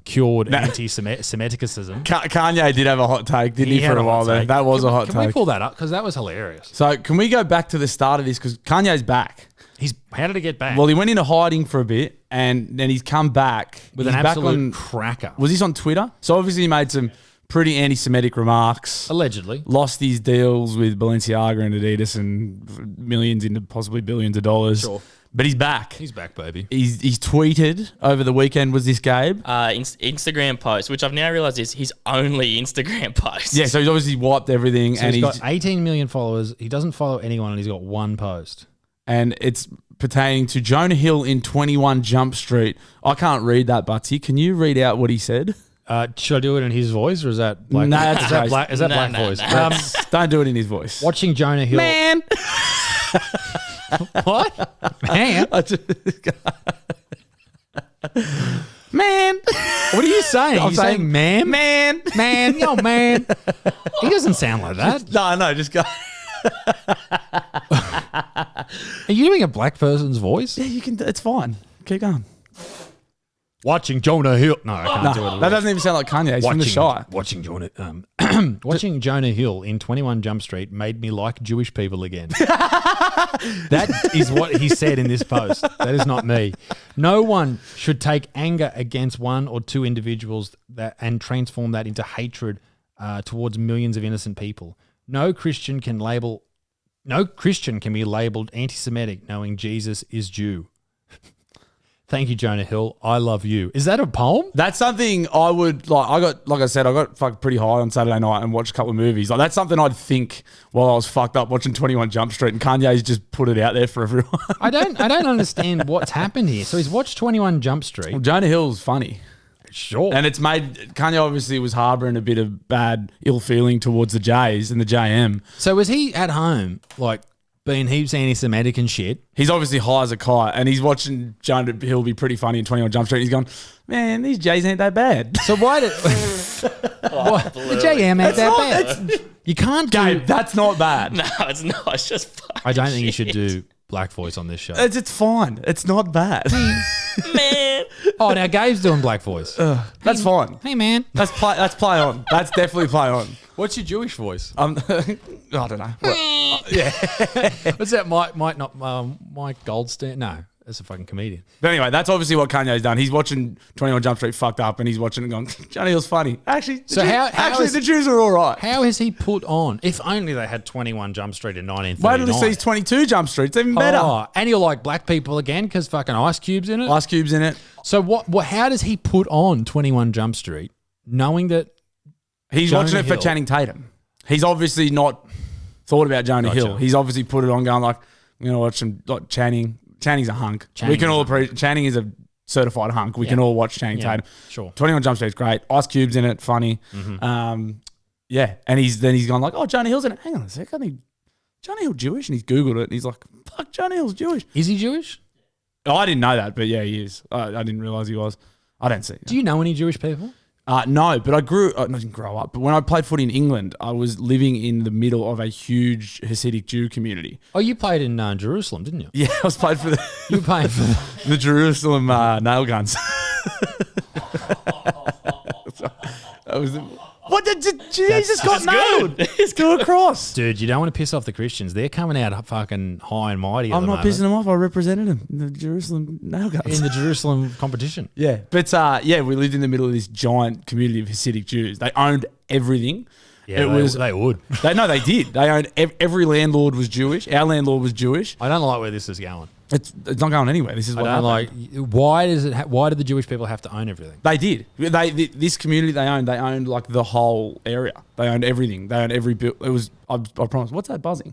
[SPEAKER 1] cured anti-Semiticism.
[SPEAKER 2] Kanye did have a hot take, didn't he,
[SPEAKER 1] had
[SPEAKER 2] for a while
[SPEAKER 1] hot
[SPEAKER 2] there?
[SPEAKER 1] take.
[SPEAKER 2] That was a hot
[SPEAKER 1] Can we
[SPEAKER 2] take.
[SPEAKER 1] pull that up? Because that was hilarious.
[SPEAKER 2] So can we go back to the start of this? Because Kanye's back.
[SPEAKER 1] How did he get back?
[SPEAKER 2] Well, he went into hiding for a bit, and then he's come back.
[SPEAKER 1] With
[SPEAKER 2] He's
[SPEAKER 1] an
[SPEAKER 2] back
[SPEAKER 1] absolute
[SPEAKER 2] on-
[SPEAKER 1] cracker.
[SPEAKER 2] Was this on Twitter? So obviously he made some pretty anti-Semitic remarks.
[SPEAKER 1] Allegedly.
[SPEAKER 2] Lost his deals with Balenciaga and Adidas and millions into possibly billions of dollars.
[SPEAKER 1] Sure.
[SPEAKER 2] But he's back.
[SPEAKER 1] He's back, baby.
[SPEAKER 2] He's tweeted over the weekend, was this Gabe?
[SPEAKER 3] Instagram post, which I've now realised is his only Instagram post.
[SPEAKER 2] Yeah, so he's obviously wiped everything,
[SPEAKER 1] So
[SPEAKER 2] and
[SPEAKER 1] he's got 18 million followers. He doesn't follow anyone, and he's got one post.
[SPEAKER 2] and it's pertaining to Jonah Hill in 21 Jump Street. I can't read that, Butsy. Can you read out what he said?
[SPEAKER 1] Should I do it in his voice, or is that black?
[SPEAKER 2] No, that's
[SPEAKER 1] is that
[SPEAKER 2] crazy.
[SPEAKER 1] black, is that
[SPEAKER 3] No,
[SPEAKER 1] black
[SPEAKER 3] no,
[SPEAKER 1] voice?
[SPEAKER 3] no.
[SPEAKER 2] Don't do it in his voice.
[SPEAKER 1] Watching Jonah Hill.
[SPEAKER 2] Man.
[SPEAKER 1] What? Man.
[SPEAKER 2] Man.
[SPEAKER 1] What are you saying?
[SPEAKER 2] I'm
[SPEAKER 1] you saying man?
[SPEAKER 2] Man.
[SPEAKER 1] Man. Yo, man. He doesn't sound like that.
[SPEAKER 2] No, just go.
[SPEAKER 1] Are you doing a black person's voice?
[SPEAKER 2] Yeah, you can. It's fine. Keep going.
[SPEAKER 1] Watching Jonah Hill. No, I can't do it.
[SPEAKER 2] No,
[SPEAKER 1] at all.
[SPEAKER 2] that doesn't even sound like Kanye. He's from the Shire.
[SPEAKER 1] Watching Jonah, watching Jonah Hill in 21 Jump Street made me like Jewish people again. That is what he said in this post. That is not me. No one should take anger against one or two individuals and transform that into hatred towards millions of innocent people. No Christian can be labeled anti-Semitic knowing Jesus is Jew. Thank you, Jonah Hill. I love you. Is that a poem?
[SPEAKER 2] That's something I would like. I got fucking pretty high on Saturday night and watched a couple of movies. Like that's something I'd think while I was fucked up watching 21 Jump Street, and Kanye's just put it out there for everyone.
[SPEAKER 1] I don't understand what's happened here. So he's watched 21 Jump Street.
[SPEAKER 2] Well, Jonah Hill's funny.
[SPEAKER 1] Sure.
[SPEAKER 2] And it's made Kanye obviously was harboring a bit of bad ill feeling towards the Jays and the JM.
[SPEAKER 1] So was he at home, like being heaps anti-Semitic and shit?
[SPEAKER 2] He's obviously high as a kite, and he's watching Jonah Hill be pretty funny in 21 Jump Street. He's going, man, these Jays ain't that bad.
[SPEAKER 1] So why did the JM ain't that bad? You can't do.
[SPEAKER 2] Gabe, that's not bad.
[SPEAKER 3] No, it's not. It's just fucking
[SPEAKER 1] I don't think you should
[SPEAKER 3] shit.
[SPEAKER 1] do black voice on this show.
[SPEAKER 2] It's fine. It's not bad.
[SPEAKER 3] Man.
[SPEAKER 1] Oh, now Gabe's doing black voice.
[SPEAKER 2] That's fine.
[SPEAKER 1] Hey, man.
[SPEAKER 2] That's play on. That's definitely play on.
[SPEAKER 1] What's your Jewish voice?
[SPEAKER 2] I don't know.
[SPEAKER 1] What's that? Mike Goldstein? No, that's a fucking comedian.
[SPEAKER 2] But anyway, that's obviously what Kanye's done. He's watching 21 Jump Street fucked up, and he's watching it going, Johnny Hill's funny. Actually, the Jews are all right.
[SPEAKER 1] How has he put on? If only they had 21 Jump Street in 1939.
[SPEAKER 2] Wait till he sees 22 Jump Street. It's even better.
[SPEAKER 1] Oh, and he'll like black people again because fucking Ice Cube's in it.
[SPEAKER 2] Ice Cube's in it.
[SPEAKER 1] So what? How does he put on 21 Jump Street knowing that
[SPEAKER 2] He's
[SPEAKER 1] Jonah
[SPEAKER 2] watching it for
[SPEAKER 1] Hill.
[SPEAKER 2] Channing Tatum. He's obviously not thought about Jonah
[SPEAKER 1] Gotcha.
[SPEAKER 2] Hill. He's obviously put it on going like, I'm going to watch some like Channing. Channing's a hunk.
[SPEAKER 1] Channing
[SPEAKER 2] we can
[SPEAKER 1] is
[SPEAKER 2] all
[SPEAKER 1] a
[SPEAKER 2] appreciate Channing is a certified hunk. We can all watch Channing Tatum.
[SPEAKER 1] Sure.
[SPEAKER 2] 21 Jump Street's great. Ice Cube's in it, funny. Yeah. And he's gone like, oh, Jonah Hill's in it. Hang on a sec. I think Jonah Hill Jewish? And he's Googled it and he's like, fuck, Jonah Hill's Jewish.
[SPEAKER 1] Is he Jewish?
[SPEAKER 2] Oh, I didn't know that, but yeah, he is. I didn't realize he was. I don't see.
[SPEAKER 1] Do you know any Jewish people?
[SPEAKER 2] No, but I didn't grow up. But when I played footy in England, I was living in the middle of a huge Hasidic Jew community.
[SPEAKER 1] Oh, you played in Jerusalem, didn't you?
[SPEAKER 2] Yeah, I was played for
[SPEAKER 1] You were playing for
[SPEAKER 2] the Jerusalem nail guns. That was what did Jesus got nailed?
[SPEAKER 3] It's
[SPEAKER 2] Go across.
[SPEAKER 1] Dude, you don't want to piss off the Christians. They're coming out fucking high and mighty.
[SPEAKER 2] I'm not pissing them off. I represented them in the Jerusalem nail guns.
[SPEAKER 1] in the Jerusalem competition.
[SPEAKER 2] Yeah, but we lived in the middle of this giant community of Hasidic Jews. They owned everything.
[SPEAKER 1] Yeah, they would.
[SPEAKER 2] They did. They owned every landlord was Jewish. Our landlord was Jewish.
[SPEAKER 1] I don't like where this is going.
[SPEAKER 2] It's not going anywhere. This is what happened.
[SPEAKER 1] Like, why did the Jewish people have to own everything?
[SPEAKER 2] They did. This community they owned like the whole area. They owned everything. They owned every build. It was I promise. What's that buzzing?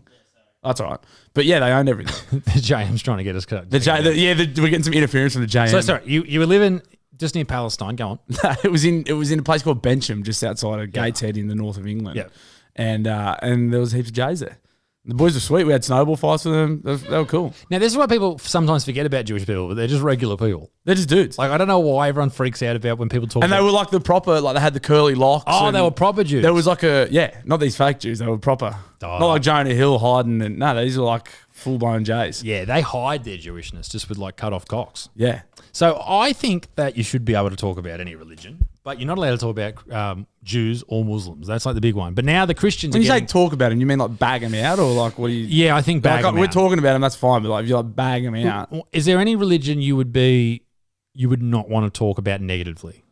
[SPEAKER 2] That's all right. But yeah, they owned everything.
[SPEAKER 1] The JM's trying to get us cut.
[SPEAKER 2] We're getting some interference from the JM.
[SPEAKER 1] So sorry, you were living just near Palestine. Go on.
[SPEAKER 2] it was in a place called Bensham, just outside of Gateshead in the north of England.
[SPEAKER 1] Yeah.
[SPEAKER 2] And there was heaps of Jays there. The boys were sweet. We had snowball fights with them. They were cool.
[SPEAKER 1] Now, this is what people sometimes forget about Jewish people, but they're just regular people.
[SPEAKER 2] They're just dudes.
[SPEAKER 1] Like, I don't know why everyone freaks out about when people talk
[SPEAKER 2] And they were like the proper, like they had the curly locks.
[SPEAKER 1] Oh, they were proper Jews.
[SPEAKER 2] There was like not these fake Jews. They were proper.
[SPEAKER 1] Oh.
[SPEAKER 2] Not like Jonah Hill hiding. And no, these were like full-blown Jays.
[SPEAKER 1] Yeah, they hide their Jewishness just with like cut-off cocks.
[SPEAKER 2] Yeah.
[SPEAKER 1] So I think that you should be able to talk about any religion, but you're not allowed to talk about Jews or Muslims. That's like the big one. But now the Christians
[SPEAKER 2] When
[SPEAKER 1] are
[SPEAKER 2] you say
[SPEAKER 1] getting...
[SPEAKER 2] talk about them, you mean like bag them out or like what do you...
[SPEAKER 1] Yeah, I think bag them
[SPEAKER 2] We're
[SPEAKER 1] out.
[SPEAKER 2] talking about them, that's fine. But like if you like bag them out...
[SPEAKER 1] Is there any religion you would not want to talk about negatively?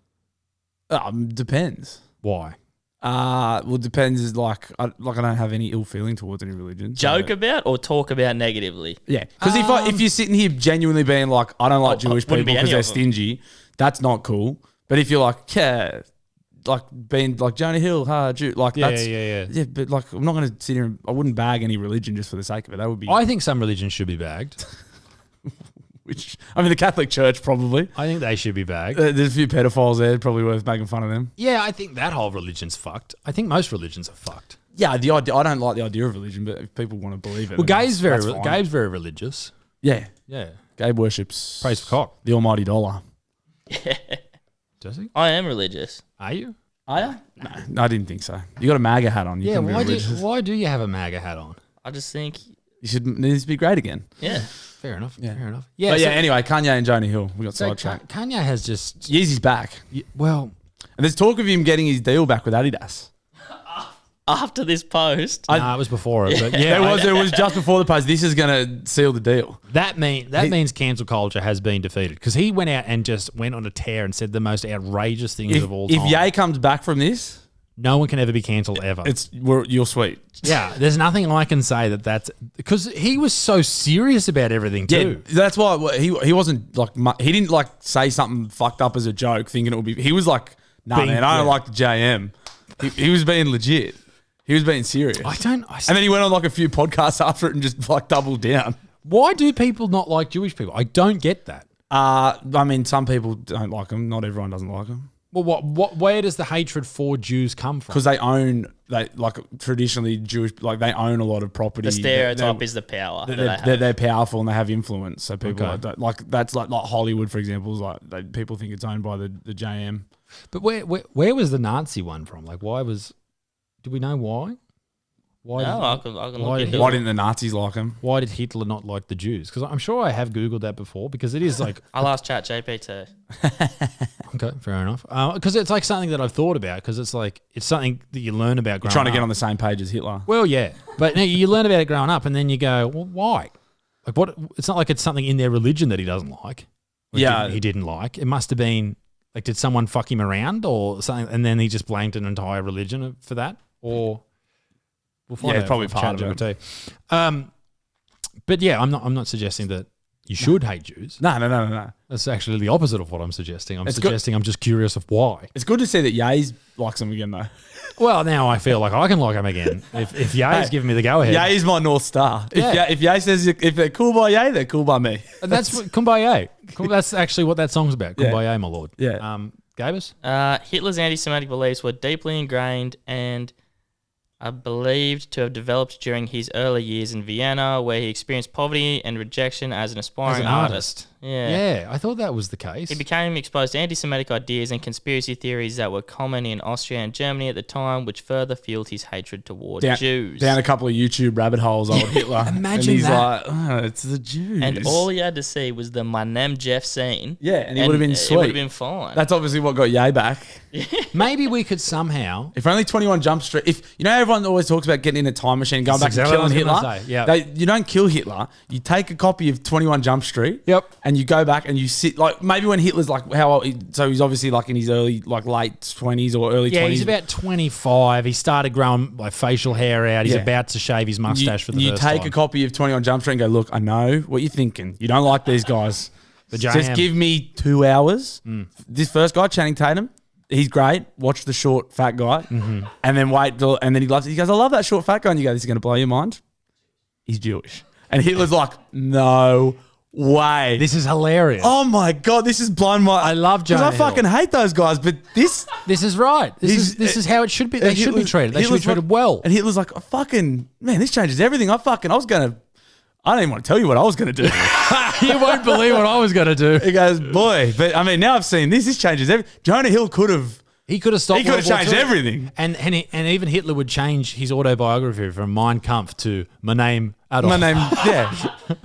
[SPEAKER 2] Depends.
[SPEAKER 1] Why?
[SPEAKER 2] Well, depends is like I don't have any ill feeling towards any religion.
[SPEAKER 3] Joke about or talk about negatively?
[SPEAKER 2] Yeah, because if you're sitting here genuinely being like, I don't like Jewish people
[SPEAKER 3] wouldn't be
[SPEAKER 2] because
[SPEAKER 3] any
[SPEAKER 2] they're
[SPEAKER 3] of them.
[SPEAKER 2] stingy, that's not cool. But if you're like, yeah, like being like Jonah Hill, Jew, like that's
[SPEAKER 1] yeah.
[SPEAKER 2] yeah. But like, I'm not going to sit here. I wouldn't bag any religion just for the sake of it. That would be.
[SPEAKER 1] I think some religions should be bagged.
[SPEAKER 2] The Catholic Church probably.
[SPEAKER 1] I think they should be bagged.
[SPEAKER 2] There's a few pedophiles there. Probably worth making fun of them.
[SPEAKER 1] Yeah, I think that whole religion's fucked. I think most religions are fucked.
[SPEAKER 2] Yeah, the idea. I don't like the idea of religion, but if people want to believe it,
[SPEAKER 1] Well,
[SPEAKER 2] then that's fine.
[SPEAKER 1] Gabe's very religious.
[SPEAKER 2] Yeah,
[SPEAKER 1] Yeah.
[SPEAKER 2] Gabe worships
[SPEAKER 1] Praise for cock.
[SPEAKER 2] the almighty dollar.
[SPEAKER 1] Does he?
[SPEAKER 3] I am religious.
[SPEAKER 1] Are you?
[SPEAKER 2] Are you? No, I didn't think so. You got a MAGA hat on. You
[SPEAKER 1] Yeah,
[SPEAKER 2] can be
[SPEAKER 1] why
[SPEAKER 2] religious.
[SPEAKER 1] do you have a MAGA hat on?
[SPEAKER 3] I just think,
[SPEAKER 2] It needs to be great again.
[SPEAKER 3] yeah.
[SPEAKER 1] Fair enough.
[SPEAKER 2] Yeah.
[SPEAKER 1] Fair enough.
[SPEAKER 2] But anyway, Kanye and Jonah Hill. We got
[SPEAKER 1] So
[SPEAKER 2] sidetracked.
[SPEAKER 1] Kanye has just...
[SPEAKER 2] Yeezy's back.
[SPEAKER 1] Well...
[SPEAKER 2] And there's talk of him getting his deal back with Adidas.
[SPEAKER 3] After this post,
[SPEAKER 1] Nah, it was before it. But yeah,
[SPEAKER 2] It was just before the post. This is going to seal the deal.
[SPEAKER 1] that means cancel culture has been defeated because he went out and just went on a tear and said the most outrageous things of all time.
[SPEAKER 2] If Ye comes back from this,
[SPEAKER 1] No one can ever be cancelled ever.
[SPEAKER 2] You're sweet.
[SPEAKER 1] Yeah, there's nothing I can say that's because he was so serious about everything too.
[SPEAKER 2] Yeah, that's why he wasn't like he didn't like say something fucked up as a joke, thinking it would be. He was like, "Nah, man, I don't like the JM." He was being legit. He was being serious. And then he went on like a few podcasts after it and just like doubled down.
[SPEAKER 1] Why do people not like Jewish people? I don't get that.
[SPEAKER 2] I mean, some people don't like them. Not everyone doesn't like them.
[SPEAKER 1] Well, where does the hatred for Jews come from?
[SPEAKER 2] Because they like traditionally Jewish, like they own a lot of property.
[SPEAKER 3] The stereotype is the power.
[SPEAKER 2] They're powerful and they have influence. So people like that's like Hollywood, for example, is like people think it's owned by the JM.
[SPEAKER 1] But where was the Nazi one from? Like, do we know why?
[SPEAKER 3] I can look into
[SPEAKER 2] Why
[SPEAKER 3] it.
[SPEAKER 2] didn't the Nazis like him?
[SPEAKER 1] Why did Hitler not like the Jews? Because I'm sure I have Googled that before because it is like...
[SPEAKER 3] I'll ask ChatGPT.
[SPEAKER 1] Okay, fair enough. Because it's like something that I've thought about because it's like it's something that you learn about growing up.
[SPEAKER 2] Trying to get on the same page as Hitler.
[SPEAKER 1] Well, yeah. But you learn about it growing up and then you go, well, why? Like what? It's not like it's something in their religion that he doesn't like. He didn't like. It must have been like, did someone fuck him around or something? And then he just blamed an entire religion for that? Or... We'll find out
[SPEAKER 2] it's probably
[SPEAKER 1] from
[SPEAKER 2] part of it.
[SPEAKER 1] ChatGPT. But yeah, I'm not suggesting that you should hate Jews.
[SPEAKER 2] No.
[SPEAKER 1] That's actually the opposite of what I'm suggesting. I'm just curious of why.
[SPEAKER 2] It's good to see that Yays likes him again, though.
[SPEAKER 1] Well, now I feel like I can like him again if Ye's giving me the go ahead.
[SPEAKER 2] Ye's my North Star. If Ye says if they're cool by Ye, they're cool by me.
[SPEAKER 1] And that's what Kumbaya. That's actually what that song's about. Kumbaya, my lord.
[SPEAKER 2] Yeah.
[SPEAKER 1] Gabus?
[SPEAKER 3] Hitler's anti-Semitic beliefs were deeply ingrained and are believed to have developed during his early years in Vienna, where he experienced poverty and rejection as an aspiring artist.
[SPEAKER 1] Yeah, I thought that was the case.
[SPEAKER 3] He became exposed to anti-Semitic ideas and conspiracy theories that were common in Austria and Germany at the time, which further fueled his hatred toward Jews.
[SPEAKER 2] Down a couple of YouTube rabbit holes, old Hitler.
[SPEAKER 1] Imagine
[SPEAKER 2] and he's
[SPEAKER 1] that.
[SPEAKER 2] like, oh, it's the Jews.
[SPEAKER 3] And all he had to see was the My Name Jeff scene.
[SPEAKER 2] Yeah, and he would have been sweet.
[SPEAKER 3] It would have been fine.
[SPEAKER 2] That's obviously what got Ye back.
[SPEAKER 1] Maybe we could somehow...
[SPEAKER 2] If only 21 Jump Street... Everyone always talks about getting in a time machine and going back and killing Hitler. You don't kill Hitler. You take a copy of 21 Jump Street.
[SPEAKER 1] Yep.
[SPEAKER 2] And you go back and you sit... Like, maybe when Hitler's like... How old... So he's obviously like in his early... Like late 20s or early 20s.
[SPEAKER 1] Yeah, he's about 25. He started growing like facial hair out. He's about to shave his mustache for the first time.
[SPEAKER 2] You take a copy of 21 Jump Street and go, look, I know what you're thinking. You don't like these guys. Just give me 2 hours. This first guy, Channing Tatum... He's great. Watch the short fat guy, and then wait till, and then he loves it. He goes, "I love that short fat guy." And you go, "This is going to blow your mind." He's Jewish, and Hitler's like, "No way,
[SPEAKER 1] this is hilarious."
[SPEAKER 2] Oh my god, this is blowing my.
[SPEAKER 1] I love Jonah
[SPEAKER 2] because I fucking hate those guys, but this
[SPEAKER 1] is right. This is how it should be. They should be treated. They should be treated well.
[SPEAKER 2] And Hitler's like, oh, "Fucking man, this changes everything." I don't even want to tell you what I was going to do.
[SPEAKER 1] You won't believe what I was going to do.
[SPEAKER 2] He goes, boy, but I mean, now I've seen this. This changes everything. Jonah Hill could have.
[SPEAKER 1] He could have stopped.
[SPEAKER 2] He could have changed everything.
[SPEAKER 1] And even Hitler would change his autobiography from Mein Kampf to My Name Adolf.
[SPEAKER 2] My name, yeah.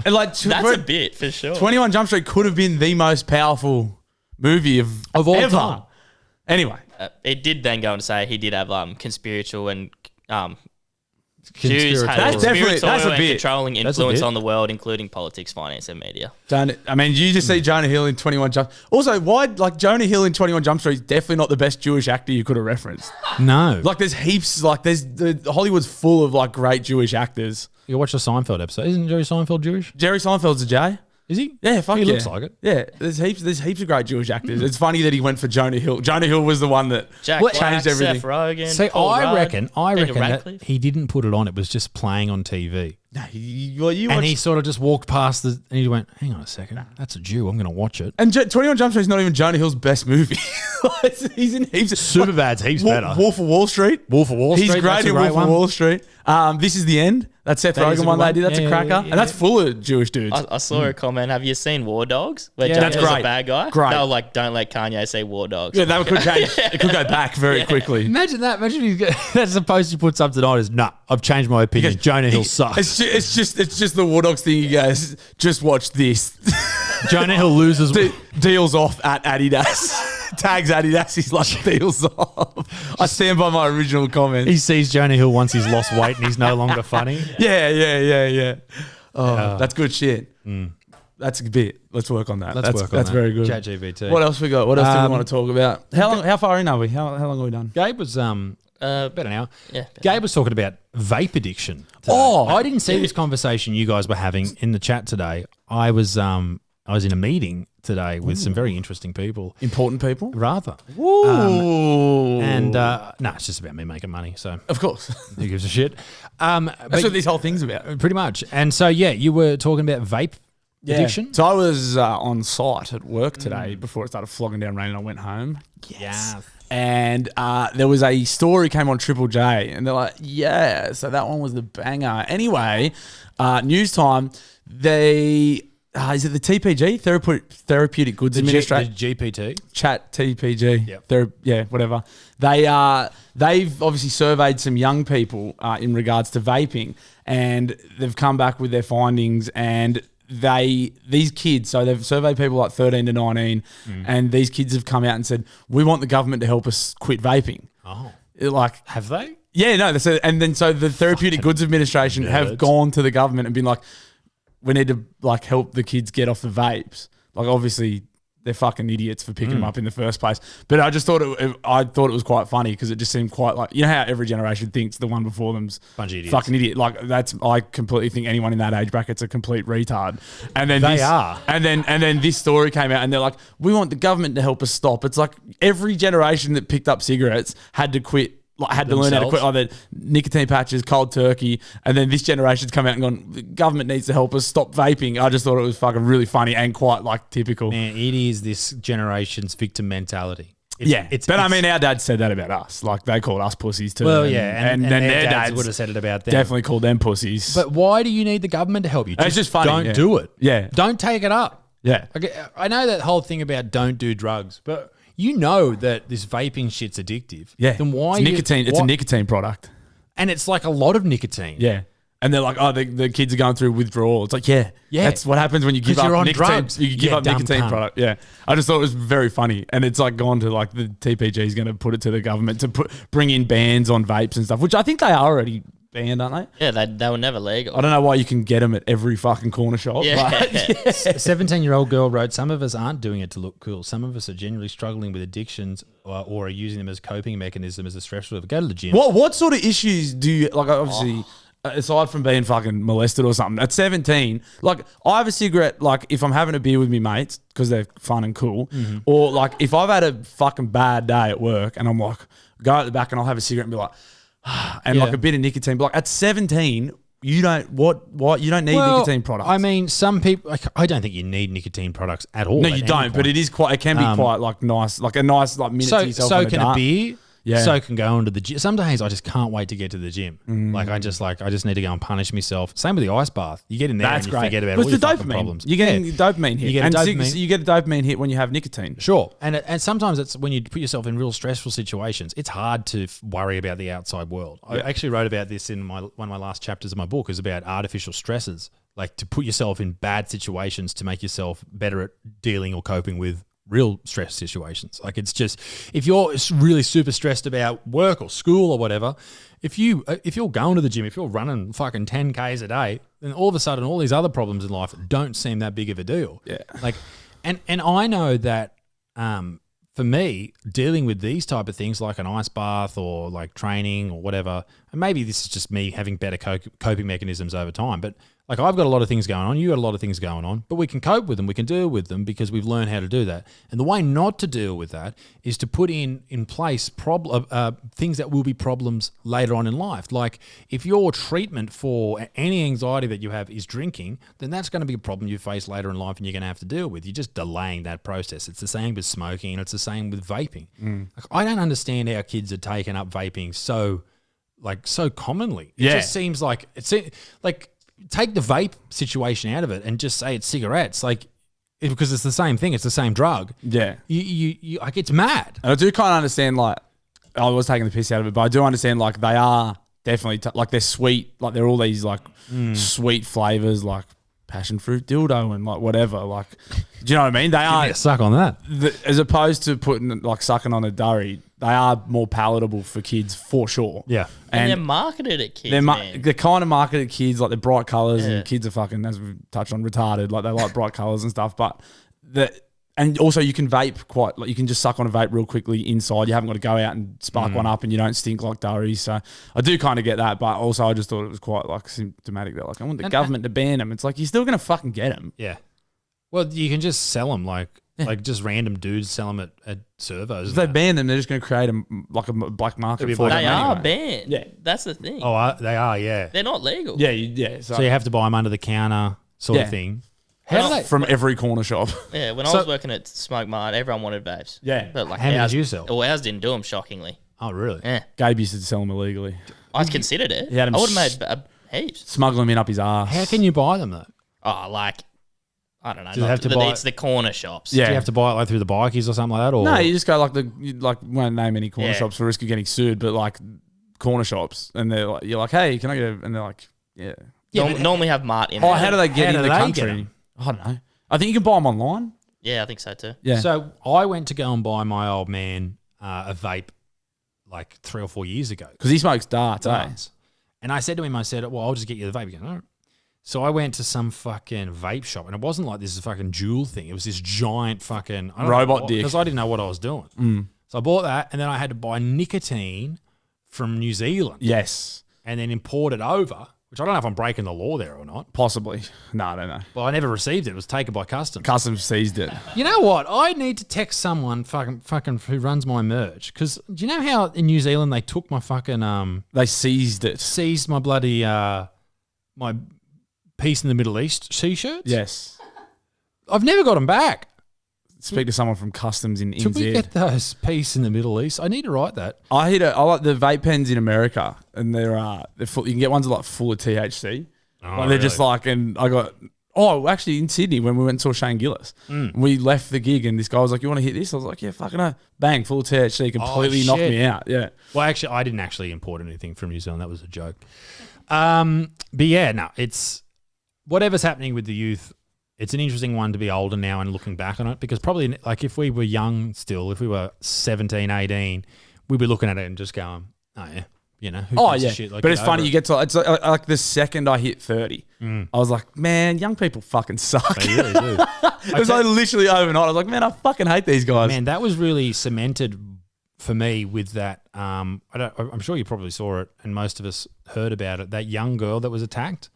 [SPEAKER 2] And like
[SPEAKER 3] that's a bit for sure.
[SPEAKER 2] 21 Jump Street could have been the most powerful movie of all ever. Time. Anyway,
[SPEAKER 3] it did then go on to say he did have conspiratorial and Jews had
[SPEAKER 2] that's a bit
[SPEAKER 3] controlling influence on the world, including politics, finance, and media.
[SPEAKER 2] I mean, you just see Jonah Hill in 21 Jump. Also, why Jonah Hill in 21 Jump Street is definitely not the best Jewish actor you could have referenced.
[SPEAKER 1] No,
[SPEAKER 2] like there's heaps. Like Hollywood's full of like great Jewish actors.
[SPEAKER 1] You watch the Seinfeld episode. Isn't Jerry Seinfeld Jewish?
[SPEAKER 2] Jerry Seinfeld's a J.
[SPEAKER 1] Is he?
[SPEAKER 2] Yeah, fuck
[SPEAKER 1] he looks like it.
[SPEAKER 2] Yeah, there's heaps of great Jewish actors. It's funny that he went for Jonah Hill. Jonah Hill was the one that changed everything.
[SPEAKER 3] Seth Rogen,
[SPEAKER 1] See,
[SPEAKER 3] I
[SPEAKER 1] reckon that he didn't put it on. It was just playing on TV.
[SPEAKER 2] No,
[SPEAKER 1] he sort of just walked past and he went, "Hang on a second, that's a Jew. I'm going to watch it."
[SPEAKER 2] And 21 Jump Street is not even Jonah Hill's best movie. He's in heaps.
[SPEAKER 1] Superbad's heaps better.
[SPEAKER 2] Wolf of Wall Street.
[SPEAKER 1] He's
[SPEAKER 2] great in Wolf of Wall Street. This Is the End. That Seth Rogen one they did. That's a cracker. And that's full of Jewish dudes.
[SPEAKER 3] I saw a comment. Have you seen War Dogs? Where
[SPEAKER 2] that's
[SPEAKER 3] Jonah's
[SPEAKER 2] great.
[SPEAKER 3] a bad guy.
[SPEAKER 2] Great.
[SPEAKER 3] They were like, don't let Kanye say War Dogs.
[SPEAKER 2] Yeah, that could change. It could go back very quickly.
[SPEAKER 1] Imagine that. Imagine that's the post he puts up tonight is, "Nah, I've changed my opinion. Jonah Hill sucks."
[SPEAKER 2] It's just the War Dogs thing. You guys just watch this.
[SPEAKER 1] Jonah Hill loses.
[SPEAKER 2] Deals off at Adidas. Tags Adidas. He's like, deals off. I stand by my original comment.
[SPEAKER 1] He sees Jonah Hill once he's lost weight and he's no longer funny.
[SPEAKER 2] Yeah. Oh, that's good shit. That's a bit. Let's work on that. That's very good.
[SPEAKER 1] ChatGPT.
[SPEAKER 2] What else we got? What else do we want to talk about? How far in are we? How long are we done?
[SPEAKER 1] Gabe was Better now.
[SPEAKER 3] Yeah.
[SPEAKER 1] Gabe was talking about vape addiction today.
[SPEAKER 2] Oh.
[SPEAKER 1] I didn't see this conversation you guys were having in the chat today. I was in a meeting today with some very interesting people.
[SPEAKER 2] Important people.
[SPEAKER 1] Rather.
[SPEAKER 2] Ooh.
[SPEAKER 1] It's just about me making money. So
[SPEAKER 2] of course.
[SPEAKER 1] who gives a shit?
[SPEAKER 2] That's what this whole thing's about.
[SPEAKER 1] Pretty much. And so, yeah, you were talking about vape addiction.
[SPEAKER 2] So I was on site at work today before it started flogging down rain and I went home.
[SPEAKER 1] Yes.
[SPEAKER 2] And there was a story came on Triple J and they're like, yeah, so that one was the banger. Anyway, news time, is it the TPG, Therapeutic Goods Administration?
[SPEAKER 1] The GPT.
[SPEAKER 2] Chat TPG.
[SPEAKER 1] Yep.
[SPEAKER 2] Whatever. They've obviously surveyed some young people in regards to vaping, and they've come back with their findings. And these kids, so they've surveyed people like 13 to 19, and these kids have come out and said, we want the government to help us quit vaping.
[SPEAKER 1] Oh, have they?
[SPEAKER 2] Yeah, no. And then so the Therapeutic Goods Administration have gone to the government and been like, we need to like help the kids get off the vapes. Like obviously they're fucking idiots for picking them up in the first place. But I just thought it was quite funny because it just seemed quite like, you know how every generation thinks the one before them's
[SPEAKER 1] bunch of idiots.
[SPEAKER 2] Fucking idiot. Like I completely think anyone in that age bracket's a complete retard. And then
[SPEAKER 1] they are.
[SPEAKER 2] And then this story came out and they're like, we want the government to help us stop. It's like every generation that picked up cigarettes had to quit. Had to learn how to quit either nicotine patches, cold turkey, and then this generation's come out and gone, the government needs to help us stop vaping. I just thought it was fucking really funny and quite like typical.
[SPEAKER 1] Man, it is this generation's victim mentality.
[SPEAKER 2] I mean, our dad said that about us. Like they called us pussies too.
[SPEAKER 1] Well,
[SPEAKER 2] and then their dads
[SPEAKER 1] would have said it about them.
[SPEAKER 2] Definitely called them pussies.
[SPEAKER 1] But why do you need the government to help you?
[SPEAKER 2] It's just funny.
[SPEAKER 1] Don't do it.
[SPEAKER 2] Yeah.
[SPEAKER 1] Don't take it up.
[SPEAKER 2] Yeah.
[SPEAKER 1] Okay, I know that whole thing about don't do drugs, but you know that this vaping shit's addictive.
[SPEAKER 2] Yeah.
[SPEAKER 1] Then why
[SPEAKER 2] it's nicotine? It's a nicotine product.
[SPEAKER 1] And it's like a lot of nicotine.
[SPEAKER 2] Yeah. And they're like, oh, the kids are going through withdrawal. It's like, yeah. That's what happens when you give up
[SPEAKER 1] you're on
[SPEAKER 2] nicotine.
[SPEAKER 1] drugs.
[SPEAKER 2] You give up nicotine
[SPEAKER 1] cunt.
[SPEAKER 2] product. Yeah. I just thought it was very funny. And it's like gone to like the TPG is going to put it to the government to bring in bans on vapes and stuff, which I think they are already banned, aren't they?
[SPEAKER 3] Yeah, they were never legal.
[SPEAKER 2] I don't know why you can get them at every fucking corner shop.
[SPEAKER 3] Yeah.
[SPEAKER 2] But
[SPEAKER 1] A 17-year-old girl wrote, some of us aren't doing it to look cool. Some of us are genuinely struggling with addictions or are using them as coping mechanism as a stress reliever. Go to the gym.
[SPEAKER 2] What sort of issues do you, like obviously, aside from being fucking molested or something, at 17, like I have a cigarette, like if I'm having a beer with me mates, because they're fun and cool, or like if I've had a fucking bad day at work and I'm like, go at the back and I'll have a cigarette and be like, and like a bit of nicotine. But like at 17, you don't you don't need nicotine products.
[SPEAKER 1] I mean, some people, like, I don't think you need nicotine products at all.
[SPEAKER 2] No, you don't. But it can be quite like nice, like a nice like minute to yourself. So
[SPEAKER 1] can a beer.
[SPEAKER 2] Yeah.
[SPEAKER 1] So can go into the gym. Some days I just can't wait to get to the gym. Like I just need to go and punish myself. Same with the ice bath. You get in there and you forget about all your fucking problems.
[SPEAKER 2] You're getting dopamine hit.
[SPEAKER 1] You get a dopamine.
[SPEAKER 2] You get a dopamine hit when you have nicotine.
[SPEAKER 1] Sure. And sometimes it's when you put yourself in real stressful situations, it's hard to worry about the outside world. I actually wrote about this in one of my last chapters of my book, is about artificial stresses, like to put yourself in bad situations to make yourself better at dealing or coping with real stress situations. Like it's just, if you're really super stressed about work or school or whatever, if you're going to the gym, if you're running fucking 10Ks a day, then all of a sudden all these other problems in life don't seem that big of a deal.
[SPEAKER 2] Yeah.
[SPEAKER 1] Like, and I know that for me, dealing with these type of things like an ice bath or like training or whatever, and maybe this is just me having better coping mechanisms over time, but like I've got a lot of things going on, you got a lot of things going on, but we can cope with them, we can deal with them because we've learned how to do that. And the way not to deal with that is to put in place things that will be problems later on in life. Like if your treatment for any anxiety that you have is drinking, then that's going to be a problem you face later in life and you're going to have to deal with. You're just delaying that process. It's the same with smoking and it's the same with vaping. Like, I don't understand how kids are taking up vaping so commonly. It just seems like take the vape situation out of it and just say it's cigarettes, because it's the same thing. It's the same drug.
[SPEAKER 2] Yeah.
[SPEAKER 1] You like, it's mad.
[SPEAKER 2] And I do kind of understand, like, I was taking the piss out of it, but I do understand, like, they are definitely, like, they're sweet. Like, they're all these, like, sweet flavors, like passion fruit dildo and, like, whatever. Like, do you know what I mean? They are.
[SPEAKER 1] Suck on that.
[SPEAKER 2] As opposed to putting, like, sucking on a durry, they are more palatable for kids for sure.
[SPEAKER 1] Yeah.
[SPEAKER 3] And they're marketed at kids,
[SPEAKER 2] they're kind of marketed at kids, like they're bright colours and kids are fucking, as we've touched on, retarded. Like they like bright colours and stuff. But And also you can vape quite, like you can just suck on a vape real quickly inside. You haven't got to go out and spark one up and you don't stink like durries. So I do kind of get that, but also I just thought it was quite like symptomatic that like I want the government to ban them. It's like you're still going to fucking get them.
[SPEAKER 1] Yeah. Well, you can just sell them like just random dudes sell them at servos.
[SPEAKER 2] If they ban them, they're just going to create a black market for them
[SPEAKER 3] They are
[SPEAKER 2] anyway.
[SPEAKER 3] banned.
[SPEAKER 2] Yeah.
[SPEAKER 3] That's the thing.
[SPEAKER 1] Oh, they are, yeah.
[SPEAKER 3] They're not legal.
[SPEAKER 2] Yeah.
[SPEAKER 1] So you have to buy them under the counter sort of thing. How do they?
[SPEAKER 2] From every corner shop.
[SPEAKER 3] Yeah, when I was working at Smoke Mart, everyone wanted vapes.
[SPEAKER 2] Yeah.
[SPEAKER 3] But like
[SPEAKER 1] How many
[SPEAKER 3] ours,
[SPEAKER 1] did you sell?
[SPEAKER 3] Well, ours didn't do them, shockingly.
[SPEAKER 1] Oh, really?
[SPEAKER 3] Yeah.
[SPEAKER 2] Gabe used to sell them illegally.
[SPEAKER 3] I considered it.
[SPEAKER 2] He had 'em
[SPEAKER 3] I would have made heaps.
[SPEAKER 2] Smuggle them in up his ass.
[SPEAKER 1] How can you buy them though?
[SPEAKER 3] Oh, like, I don't know.
[SPEAKER 1] Do you have to buy-
[SPEAKER 3] It's the corner shops.
[SPEAKER 2] Yeah.
[SPEAKER 1] Do you have to buy it like through the bikies or something like that? Or
[SPEAKER 2] No, you just go like won't name any corner
[SPEAKER 3] Yeah.
[SPEAKER 2] shops for risk of getting sued, but like corner shops, and they're like, you're like, hey, can I get a? And they're like, yeah.
[SPEAKER 3] Normally have Mart in
[SPEAKER 2] Oh,
[SPEAKER 3] there.
[SPEAKER 2] how do they get
[SPEAKER 1] How
[SPEAKER 2] in
[SPEAKER 1] do
[SPEAKER 2] the
[SPEAKER 1] they get
[SPEAKER 2] country?
[SPEAKER 1] 'em?
[SPEAKER 2] I don't know. I think you can buy them online.
[SPEAKER 3] Yeah, I think so too.
[SPEAKER 2] Yeah.
[SPEAKER 1] So I went to go and buy my old man a vape like 3 or 4 years ago.
[SPEAKER 2] Because he smokes darts, eh?
[SPEAKER 1] Darts. And I said to him, I said, well, I'll just get you the vape. He goes, all right. So I went to some fucking vape shop, and it wasn't like this fucking jewel thing. It was this giant fucking
[SPEAKER 2] Robot dick.
[SPEAKER 1] because I didn't know what I was doing. So I bought that, and then I had to buy nicotine from New Zealand
[SPEAKER 2] Yes.
[SPEAKER 1] and then import it over, which I don't know if I'm breaking the law there or not.
[SPEAKER 2] Possibly. No, I don't know.
[SPEAKER 1] But I never received it. It was taken by customs.
[SPEAKER 2] Customs seized it.
[SPEAKER 1] You know what? I need to text someone fucking who runs my merch, because do you know how in New Zealand they took my fucking
[SPEAKER 2] They seized it.
[SPEAKER 1] seized my bloody my Peace in the Middle East t-shirts?
[SPEAKER 2] Yes.
[SPEAKER 1] I've never got them back.
[SPEAKER 2] Speak to someone from customs in
[SPEAKER 1] Should we
[SPEAKER 2] NZ.
[SPEAKER 1] get those Peace in the Middle East? I need to write that.
[SPEAKER 2] I like the vape pens in America, and they're full, you can get ones that are like full of THC. Like they're just like, and I got actually in Sydney when we went and saw Shane Gillis, we left the gig and this guy was like, "You want to hit this?" I was like, "Yeah, fucking bang, full of THC, completely knocked
[SPEAKER 1] shit.
[SPEAKER 2] me out." Yeah,
[SPEAKER 1] Well, actually, I didn't actually import anything from New Zealand. That was a joke. But yeah, no, it's whatever's happening with the youth. It's an interesting one to be older now and looking back on it, because probably like if we were young still, if we were 17, 18, we'd be looking at it and just going, oh yeah, you know, who gives a shit? Like,
[SPEAKER 2] but it's
[SPEAKER 1] get
[SPEAKER 2] funny.
[SPEAKER 1] over
[SPEAKER 2] You
[SPEAKER 1] it.
[SPEAKER 2] get to it's like the second I hit 30, I was like, man, young people fucking suck.
[SPEAKER 1] They really do.
[SPEAKER 2] It was like literally overnight. I was like, man, I fucking hate these guys.
[SPEAKER 1] Man, that was really cemented for me with that. I'm sure you probably saw it, and most of us heard about it. That young girl that was attacked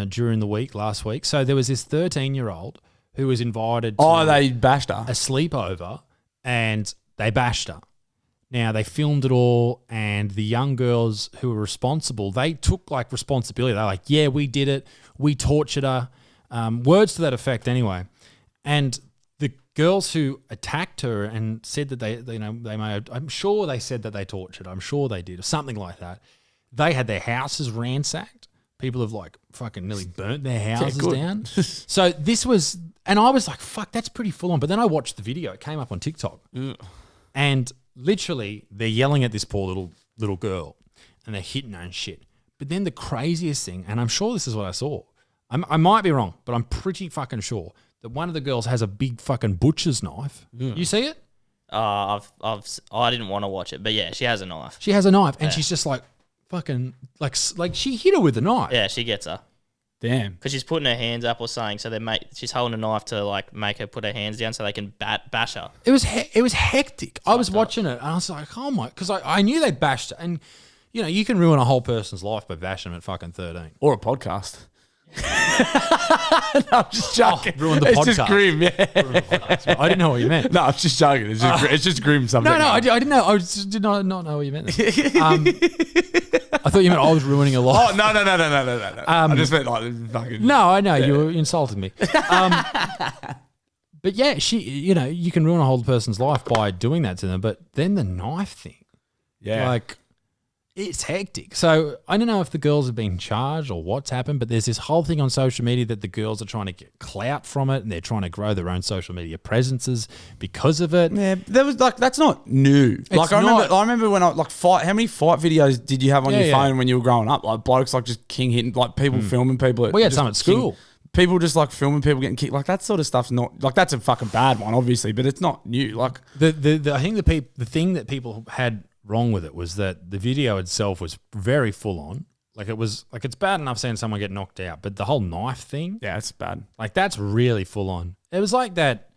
[SPEAKER 1] during the week last week. So there was this 13-year-old who was invited to
[SPEAKER 2] They bashed her.
[SPEAKER 1] a sleepover, and they bashed her. Now they filmed it all, and the young girls who were responsible, they took like responsibility. They're like, "Yeah, we did it. We tortured her." Words to that effect, anyway. And the girls who attacked her and said that they may have, I'm sure they said that they tortured. I'm sure they did, or something like that. They had their houses ransacked. People have like fucking nearly burnt their houses down. So this was, and I was like, fuck, that's pretty full on. But then I watched the video. It came up on TikTok. And literally they're yelling at this poor little girl and they're hitting her and shit. But then the craziest thing, and I'm sure this is what I saw. I might be wrong, but I'm pretty fucking sure that one of the girls has a big fucking butcher's knife. You see it?
[SPEAKER 3] I didn't want to watch it, but yeah, she has a knife.
[SPEAKER 1] She has a knife, and she's just like fucking like she hit her with a knife.
[SPEAKER 3] Yeah, she gets her
[SPEAKER 2] Damn.
[SPEAKER 3] because she's putting her hands up or something. So she's holding a knife to like make her put her hands down so they can bash her.
[SPEAKER 1] It was hectic. I was watching it, and I was like, oh my, because I knew they bashed her, and you know you can ruin a whole person's life by bashing them at fucking 13.
[SPEAKER 2] Or a podcast. No, I'm just joking.
[SPEAKER 1] ruined the
[SPEAKER 2] it's
[SPEAKER 1] podcast.
[SPEAKER 2] just grim, yeah.
[SPEAKER 1] I didn't know what you meant.
[SPEAKER 2] No, I'm just joking. It's just grim something.
[SPEAKER 1] No, I didn't know. I did not know what you meant. I thought you meant I was ruining a life.
[SPEAKER 2] Oh, no. I just meant like fucking...
[SPEAKER 1] No, I know. You insulted me. But yeah, you can ruin a whole person's life by doing that to them. But then the knife thing,
[SPEAKER 2] Yeah.
[SPEAKER 1] like, it's hectic. So I don't know if the girls have been charged or what's happened, but there's this whole thing on social media that the girls are trying to get clout from it, and they're trying to grow their own social media presences because of it.
[SPEAKER 2] Yeah, there was like that's not new. Like I remember when I fight. How many fight videos did you have on your phone when you were growing up? Like blokes like just king hitting, like people filming people.
[SPEAKER 1] We had
[SPEAKER 2] just
[SPEAKER 1] some at school.
[SPEAKER 2] People just like filming people getting kicked. Like that sort of stuff's not like that's a fucking bad one, obviously, but it's not new. Like
[SPEAKER 1] I think the thing that people had wrong with it was that the video itself was very full on. Like it was like it's bad enough seeing someone get knocked out, but the whole knife thing,
[SPEAKER 2] yeah, it's bad.
[SPEAKER 1] like that's really full on. It was like that.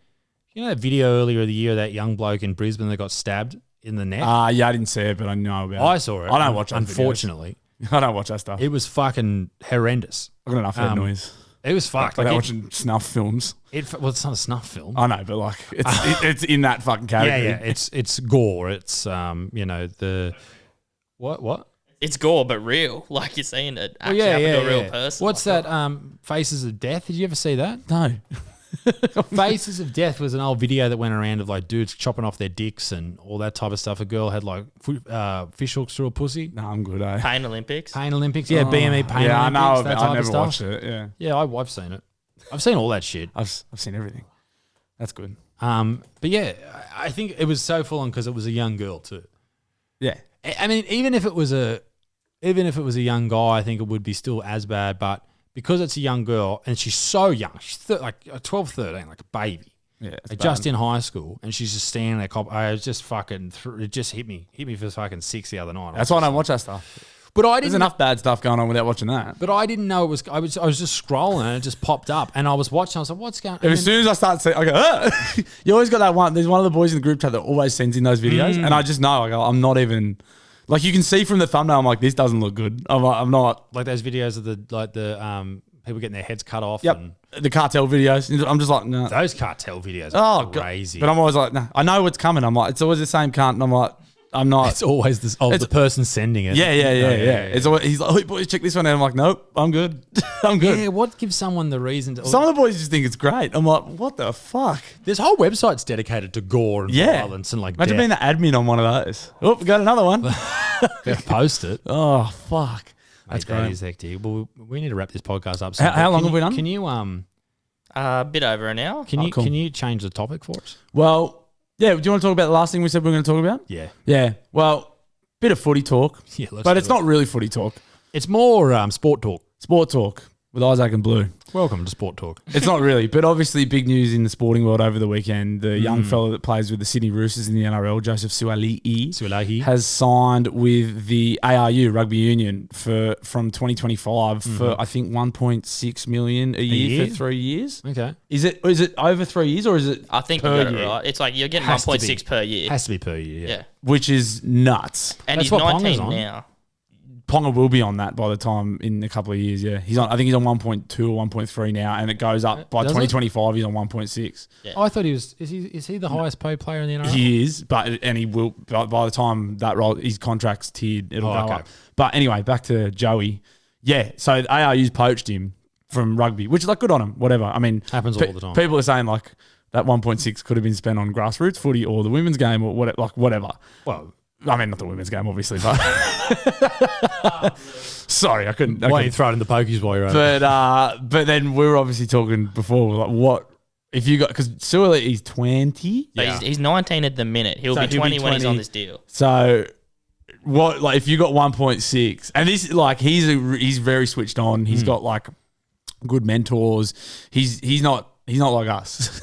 [SPEAKER 1] You know that video earlier of the year, that young bloke in Brisbane that got stabbed in the neck?
[SPEAKER 2] Yeah, I didn't see it, but I know about it.
[SPEAKER 1] I saw it.
[SPEAKER 2] I don't watch that
[SPEAKER 1] unfortunately.
[SPEAKER 2] I don't watch that stuff.
[SPEAKER 1] It was fucking horrendous.
[SPEAKER 2] I've got enough of that noise.
[SPEAKER 1] It was fucked.
[SPEAKER 2] Like watching snuff films.
[SPEAKER 1] Well, it's not a snuff film.
[SPEAKER 2] I know, but like it's in that fucking category.
[SPEAKER 1] Yeah. It's gore. It's the what?
[SPEAKER 3] It's gore, but real. Like you're seeing it actually
[SPEAKER 1] yeah,
[SPEAKER 3] happen
[SPEAKER 1] yeah,
[SPEAKER 3] to a real
[SPEAKER 1] yeah.
[SPEAKER 3] person.
[SPEAKER 1] What's
[SPEAKER 3] like
[SPEAKER 1] that? Faces of Death. Did you ever see that?
[SPEAKER 2] No.
[SPEAKER 1] Faces of Death was an old video that went around of like dudes chopping off their dicks and all that type of stuff. A girl had like fish hooks through a pussy.
[SPEAKER 2] No, I'm good. Eh?
[SPEAKER 3] Pain Olympics.
[SPEAKER 1] Pain Olympics. Yeah, BME Pain
[SPEAKER 2] yeah,
[SPEAKER 1] Olympics.
[SPEAKER 2] I know.
[SPEAKER 1] That
[SPEAKER 2] I
[SPEAKER 1] type of
[SPEAKER 2] never
[SPEAKER 1] stuff.
[SPEAKER 2] watched it. Yeah,
[SPEAKER 1] Yeah, I've seen it. I've seen all that shit.
[SPEAKER 2] I've seen everything. That's good.
[SPEAKER 1] But yeah, I think it was so full on because it was a young girl too.
[SPEAKER 2] Yeah.
[SPEAKER 1] I mean, even if it was a young guy, I think it would be still as bad. But because it's a young girl and she's so young, she's like 12, 13, like a baby.
[SPEAKER 2] Yeah.
[SPEAKER 1] Like just in high school, and she's just standing there. I was just fucking. It just hit me for fucking 6 the other night.
[SPEAKER 2] That's why I don't watch that stuff.
[SPEAKER 1] But
[SPEAKER 2] There's enough bad stuff going on without watching that.
[SPEAKER 1] But I didn't know it was. I was just scrolling and it just popped up, and I was watching. I was like, "What's going on?"
[SPEAKER 2] As soon as I start seeing, I go, ah! You always got that one. There's one of the boys in the group chat that always sends in those videos, and I just know. I go, I'm not even. Like you can see from the thumbnail, I'm like, this doesn't look good. I'm not.
[SPEAKER 1] Like those videos of the people getting their heads cut off.
[SPEAKER 2] Yep.
[SPEAKER 1] And
[SPEAKER 2] The cartel videos. I'm just like, no.
[SPEAKER 1] those cartel videos are crazy.
[SPEAKER 2] But I'm always like, no. I know what's coming. I'm like, it's always the same cunt, and I'm like, I'm not.
[SPEAKER 1] It's always this. Oh, the person sending it.
[SPEAKER 2] Yeah. It's always, he's like, oh, boys, check this one out. I'm like, nope, I'm good. I'm good.
[SPEAKER 1] Yeah, what gives someone the reason to?
[SPEAKER 2] Some of the boys just think it's great. I'm like, what the fuck?
[SPEAKER 1] There's whole websites dedicated to gore and violence and like
[SPEAKER 2] Imagine
[SPEAKER 1] death.
[SPEAKER 2] being the admin on one of those. Oh, we got another one.
[SPEAKER 1] Post it.
[SPEAKER 2] Oh, fuck.
[SPEAKER 1] That's
[SPEAKER 2] great.
[SPEAKER 1] That is hectic. Well, we need to wrap this podcast up.
[SPEAKER 2] How long have we done?
[SPEAKER 1] Can you
[SPEAKER 3] A bit over an hour.
[SPEAKER 1] Can
[SPEAKER 2] cool.
[SPEAKER 1] you change the topic for us?
[SPEAKER 2] Well, yeah. Do you want to talk about the last thing we said we were going to talk about?
[SPEAKER 1] Yeah.
[SPEAKER 2] Yeah. Well, bit of footy talk.
[SPEAKER 1] Yeah.
[SPEAKER 2] But it's not really footy talk.
[SPEAKER 1] It's more sport talk.
[SPEAKER 2] Sport talk with Isaac and Blue.
[SPEAKER 1] Welcome to Sport Talk.
[SPEAKER 2] It's not really, but obviously big news in the sporting world over the weekend. The young fella that plays with the Sydney Roosters in the NRL, Joseph Suaalii, has signed with the ARU Rugby Union from 2025 for I think 1.6 million a year for 3 years.
[SPEAKER 1] Okay.
[SPEAKER 2] Is it over 3 years or is it?
[SPEAKER 3] I think
[SPEAKER 2] per
[SPEAKER 3] you got it
[SPEAKER 2] year?
[SPEAKER 3] right. It's like you're getting
[SPEAKER 1] Has to
[SPEAKER 3] 1.6 per year.
[SPEAKER 1] Has to be per year.
[SPEAKER 3] Yeah.
[SPEAKER 2] Which is nuts.
[SPEAKER 3] And
[SPEAKER 1] That's
[SPEAKER 3] he's
[SPEAKER 1] what Ponga's
[SPEAKER 3] 19
[SPEAKER 1] on.
[SPEAKER 3] now.
[SPEAKER 2] Ponga will be on that by the time in a couple of years. Yeah, he's on. I think he's on 1.2 or 1.3 now, and it goes up by
[SPEAKER 1] Does it?
[SPEAKER 2] 2025. He's on 1.6.
[SPEAKER 1] Oh, I thought he was. Is he the highest paid player in the NRL?
[SPEAKER 2] He is, and he will. By the time that role, his contract's tiered, it'll go
[SPEAKER 1] okay.
[SPEAKER 2] up. But anyway, back to Joey. Yeah, so the ARU's poached him from rugby, which is like good on him. Whatever. I mean,
[SPEAKER 1] Happens all the time.
[SPEAKER 2] People are saying like that 1.6 could have been spent on grassroots footy or the women's game or whatever. Like whatever.
[SPEAKER 1] Well,
[SPEAKER 2] I mean, not the women's game, obviously, but sorry, I couldn't.
[SPEAKER 1] why don't you throw it in the pokies while you're at it?
[SPEAKER 2] But then we were obviously talking before, like what if you got because Suaalii he's 20,
[SPEAKER 3] So he's 19 at the minute. He'll
[SPEAKER 2] So
[SPEAKER 3] be
[SPEAKER 2] he'll be
[SPEAKER 3] 20 when he's
[SPEAKER 2] 20.
[SPEAKER 3] on this deal.
[SPEAKER 2] so what like if you got 1.6 and this like he's very switched on. He's got like good mentors. He's not like us.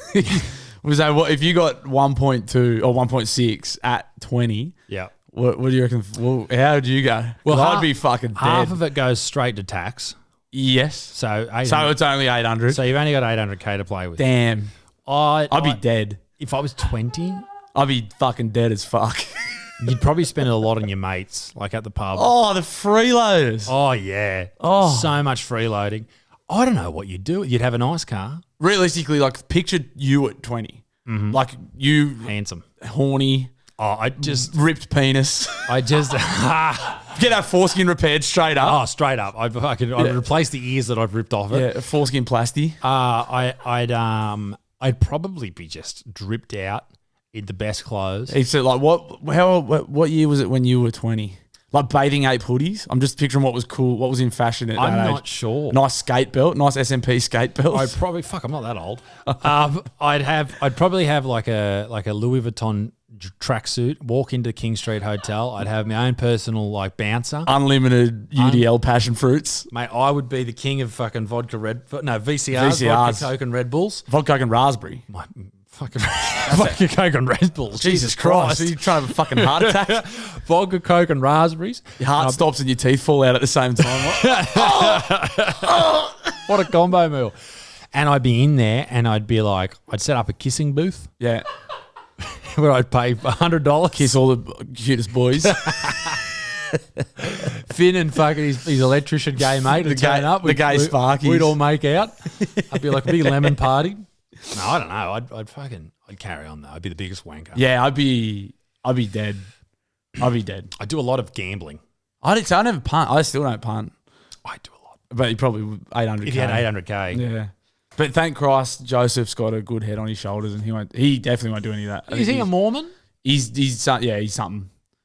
[SPEAKER 2] So what if you got 1.2 or 1.6 at 20?
[SPEAKER 1] Yeah.
[SPEAKER 2] What do you reckon? Well, how would you go? Well, I'd be fucking dead.
[SPEAKER 1] Half of it goes straight to tax.
[SPEAKER 2] Yes.
[SPEAKER 1] So
[SPEAKER 2] So it's only 800.
[SPEAKER 1] so you've only got 800K to play with.
[SPEAKER 2] Damn. I'd be
[SPEAKER 1] I-
[SPEAKER 2] dead.
[SPEAKER 1] If I was 20,
[SPEAKER 2] I'd be fucking dead as fuck.
[SPEAKER 1] you'd probably spend it a lot on your mates, like at the pub.
[SPEAKER 2] Oh, the freeloaders.
[SPEAKER 1] Oh, yeah.
[SPEAKER 2] Oh.
[SPEAKER 1] So much freeloading. I don't know what you'd do. You'd have a nice car.
[SPEAKER 2] Realistically, like picture you at 20. Like you
[SPEAKER 1] Handsome.
[SPEAKER 2] horny,
[SPEAKER 1] Oh, I just
[SPEAKER 2] ripped penis.
[SPEAKER 1] get
[SPEAKER 2] Get our foreskin repaired straight up.
[SPEAKER 1] Oh, straight up. I'd replace the ears that I've ripped off it.
[SPEAKER 2] Yeah, foreskin plasty.
[SPEAKER 1] I'd probably be just dripped out in the best clothes.
[SPEAKER 2] He said, like, what year was it when you were 20? Like bathing ape hoodies. I'm just picturing what was cool, what was in fashion at
[SPEAKER 1] I'm
[SPEAKER 2] that
[SPEAKER 1] not
[SPEAKER 2] age.
[SPEAKER 1] sure.
[SPEAKER 2] Nice skate belt, nice SMP skate belt.
[SPEAKER 1] I'm not that old. I'd probably have like a Louis Vuitton tracksuit. Walk into King Street Hotel. I'd have my own personal like bouncer.
[SPEAKER 2] Unlimited UDL passion fruits.
[SPEAKER 1] Mate, I would be the king of fucking VCRs,
[SPEAKER 2] VCRs.
[SPEAKER 1] vodka, Coke, and Red Bulls.
[SPEAKER 2] Vodka and raspberry.
[SPEAKER 1] My fucking vodka, Coke, and Red Bulls.
[SPEAKER 2] Jesus Christ. Are you trying to have a fucking heart attack?
[SPEAKER 1] Vodka, Coke, and raspberries.
[SPEAKER 2] Your heart stops and your teeth fall out at the same time.
[SPEAKER 1] What a combo meal. and I'd be in there and I'd be like, I'd set up a kissing booth
[SPEAKER 2] Yeah.
[SPEAKER 1] where I'd pay $100.
[SPEAKER 2] Kiss all the cutest boys.
[SPEAKER 1] Finn and fucking his electrician gay mate would turn up.
[SPEAKER 2] the gay Sparkies.
[SPEAKER 1] We'd all make out. I'd be like a big lemon party. No, I don't know. I'd carry on though. I'd be the biggest wanker.
[SPEAKER 2] Yeah, I'd be dead. I'd be dead.
[SPEAKER 1] I do a lot of gambling.
[SPEAKER 2] I never punt. I still don't punt.
[SPEAKER 1] I do a lot.
[SPEAKER 2] But he probably 800K.
[SPEAKER 1] If you had 800K.
[SPEAKER 2] Yeah. But thank Christ, Joseph's got a good head on his shoulders, and he definitely won't do any of that.
[SPEAKER 1] Is he a Mormon?
[SPEAKER 2] He's something.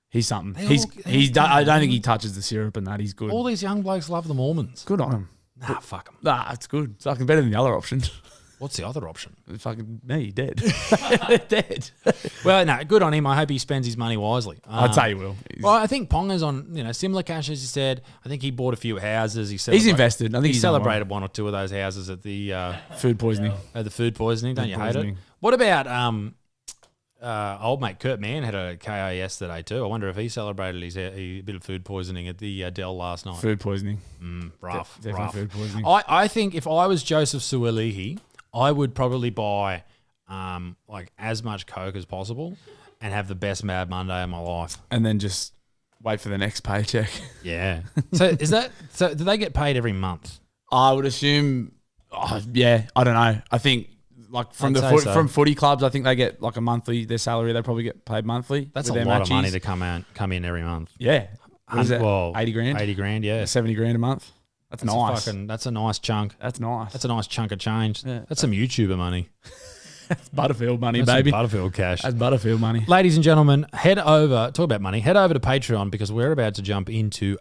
[SPEAKER 2] He's something.
[SPEAKER 1] They
[SPEAKER 2] I don't think he touches the syrup and that. He's good.
[SPEAKER 1] All these young blokes love the Mormons.
[SPEAKER 2] Good on him.
[SPEAKER 1] Nah, fuck them.
[SPEAKER 2] Nah, it's good. It's fucking better than the other option.
[SPEAKER 1] What's the other option?
[SPEAKER 2] Fucking me, dead. Dead.
[SPEAKER 1] Well, no, good on him. I hope he spends his money wisely.
[SPEAKER 2] I'd say he will.
[SPEAKER 1] Well, I think Ponga's on, similar cash as you said. I think he bought a few houses.
[SPEAKER 2] He's invested. I think
[SPEAKER 1] he
[SPEAKER 2] he's
[SPEAKER 1] celebrated one or two of those houses at the
[SPEAKER 2] food poisoning.
[SPEAKER 1] The food poisoning. Don't you hate it?
[SPEAKER 2] Poisoning.
[SPEAKER 1] What about old mate Kurt Mann had a KO yesterday too. I wonder if he celebrated his a bit of food poisoning at the Dell last night.
[SPEAKER 2] Food poisoning.
[SPEAKER 1] Rough.
[SPEAKER 2] Definitely
[SPEAKER 1] rough.
[SPEAKER 2] food poisoning.
[SPEAKER 1] I think if I was Joseph Suolihi, I would probably buy like as much Coke as possible and have the best Mad Monday of my life.
[SPEAKER 2] And then just wait for the next paycheck.
[SPEAKER 1] Yeah. So do they get paid every month?
[SPEAKER 2] I would assume, yeah, I don't know. I think like from from footy clubs, I think they get like a monthly, their salary, they probably get paid monthly.
[SPEAKER 1] That's a lot of money to come in every month.
[SPEAKER 2] Yeah. What is that?
[SPEAKER 1] Well,
[SPEAKER 2] 80 grand?
[SPEAKER 1] 80 grand, yeah.
[SPEAKER 2] 70 grand a month. That's nice.
[SPEAKER 1] That's a nice chunk.
[SPEAKER 2] That's nice.
[SPEAKER 1] That's a nice chunk of change.
[SPEAKER 2] Yeah.
[SPEAKER 1] That's some YouTuber money.
[SPEAKER 2] That's Butterfield money,
[SPEAKER 1] That's
[SPEAKER 2] baby.
[SPEAKER 1] some Butterfield cash.
[SPEAKER 2] That's Butterfield money.
[SPEAKER 1] Ladies and gentlemen, talk about money, head over to Patreon because we're about to jump into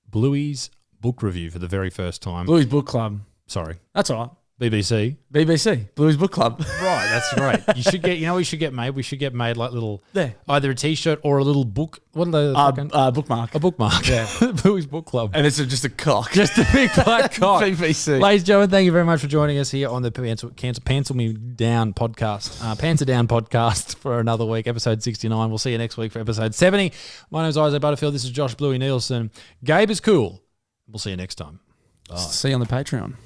[SPEAKER 1] Bluey's book review for the very first time.
[SPEAKER 2] Bluey's Book Club.
[SPEAKER 1] Sorry.
[SPEAKER 2] That's all right.
[SPEAKER 1] BBC.
[SPEAKER 2] Bluey's Book Club.
[SPEAKER 1] Right, that's great. You should get, we should get made? We should get made like little,
[SPEAKER 2] There.
[SPEAKER 1] either a t-shirt or a little book. What are they?
[SPEAKER 2] Bookmark.
[SPEAKER 1] A bookmark.
[SPEAKER 2] Yeah.
[SPEAKER 1] Bluey's Book Club.
[SPEAKER 2] And it's just a cock.
[SPEAKER 1] Just a big black cock.
[SPEAKER 2] BBC.
[SPEAKER 1] Ladies and gentlemen, thank you very much for joining us here on the Cancel Me Down podcast. Pants Are Down podcast for another week, episode 69. We'll see you next week for episode 70. My name is Isaac Butterfield. This is Josh Bluey Nielsen. Gabe is cool. We'll see you next time. Bye.
[SPEAKER 2] See you on the Patreon.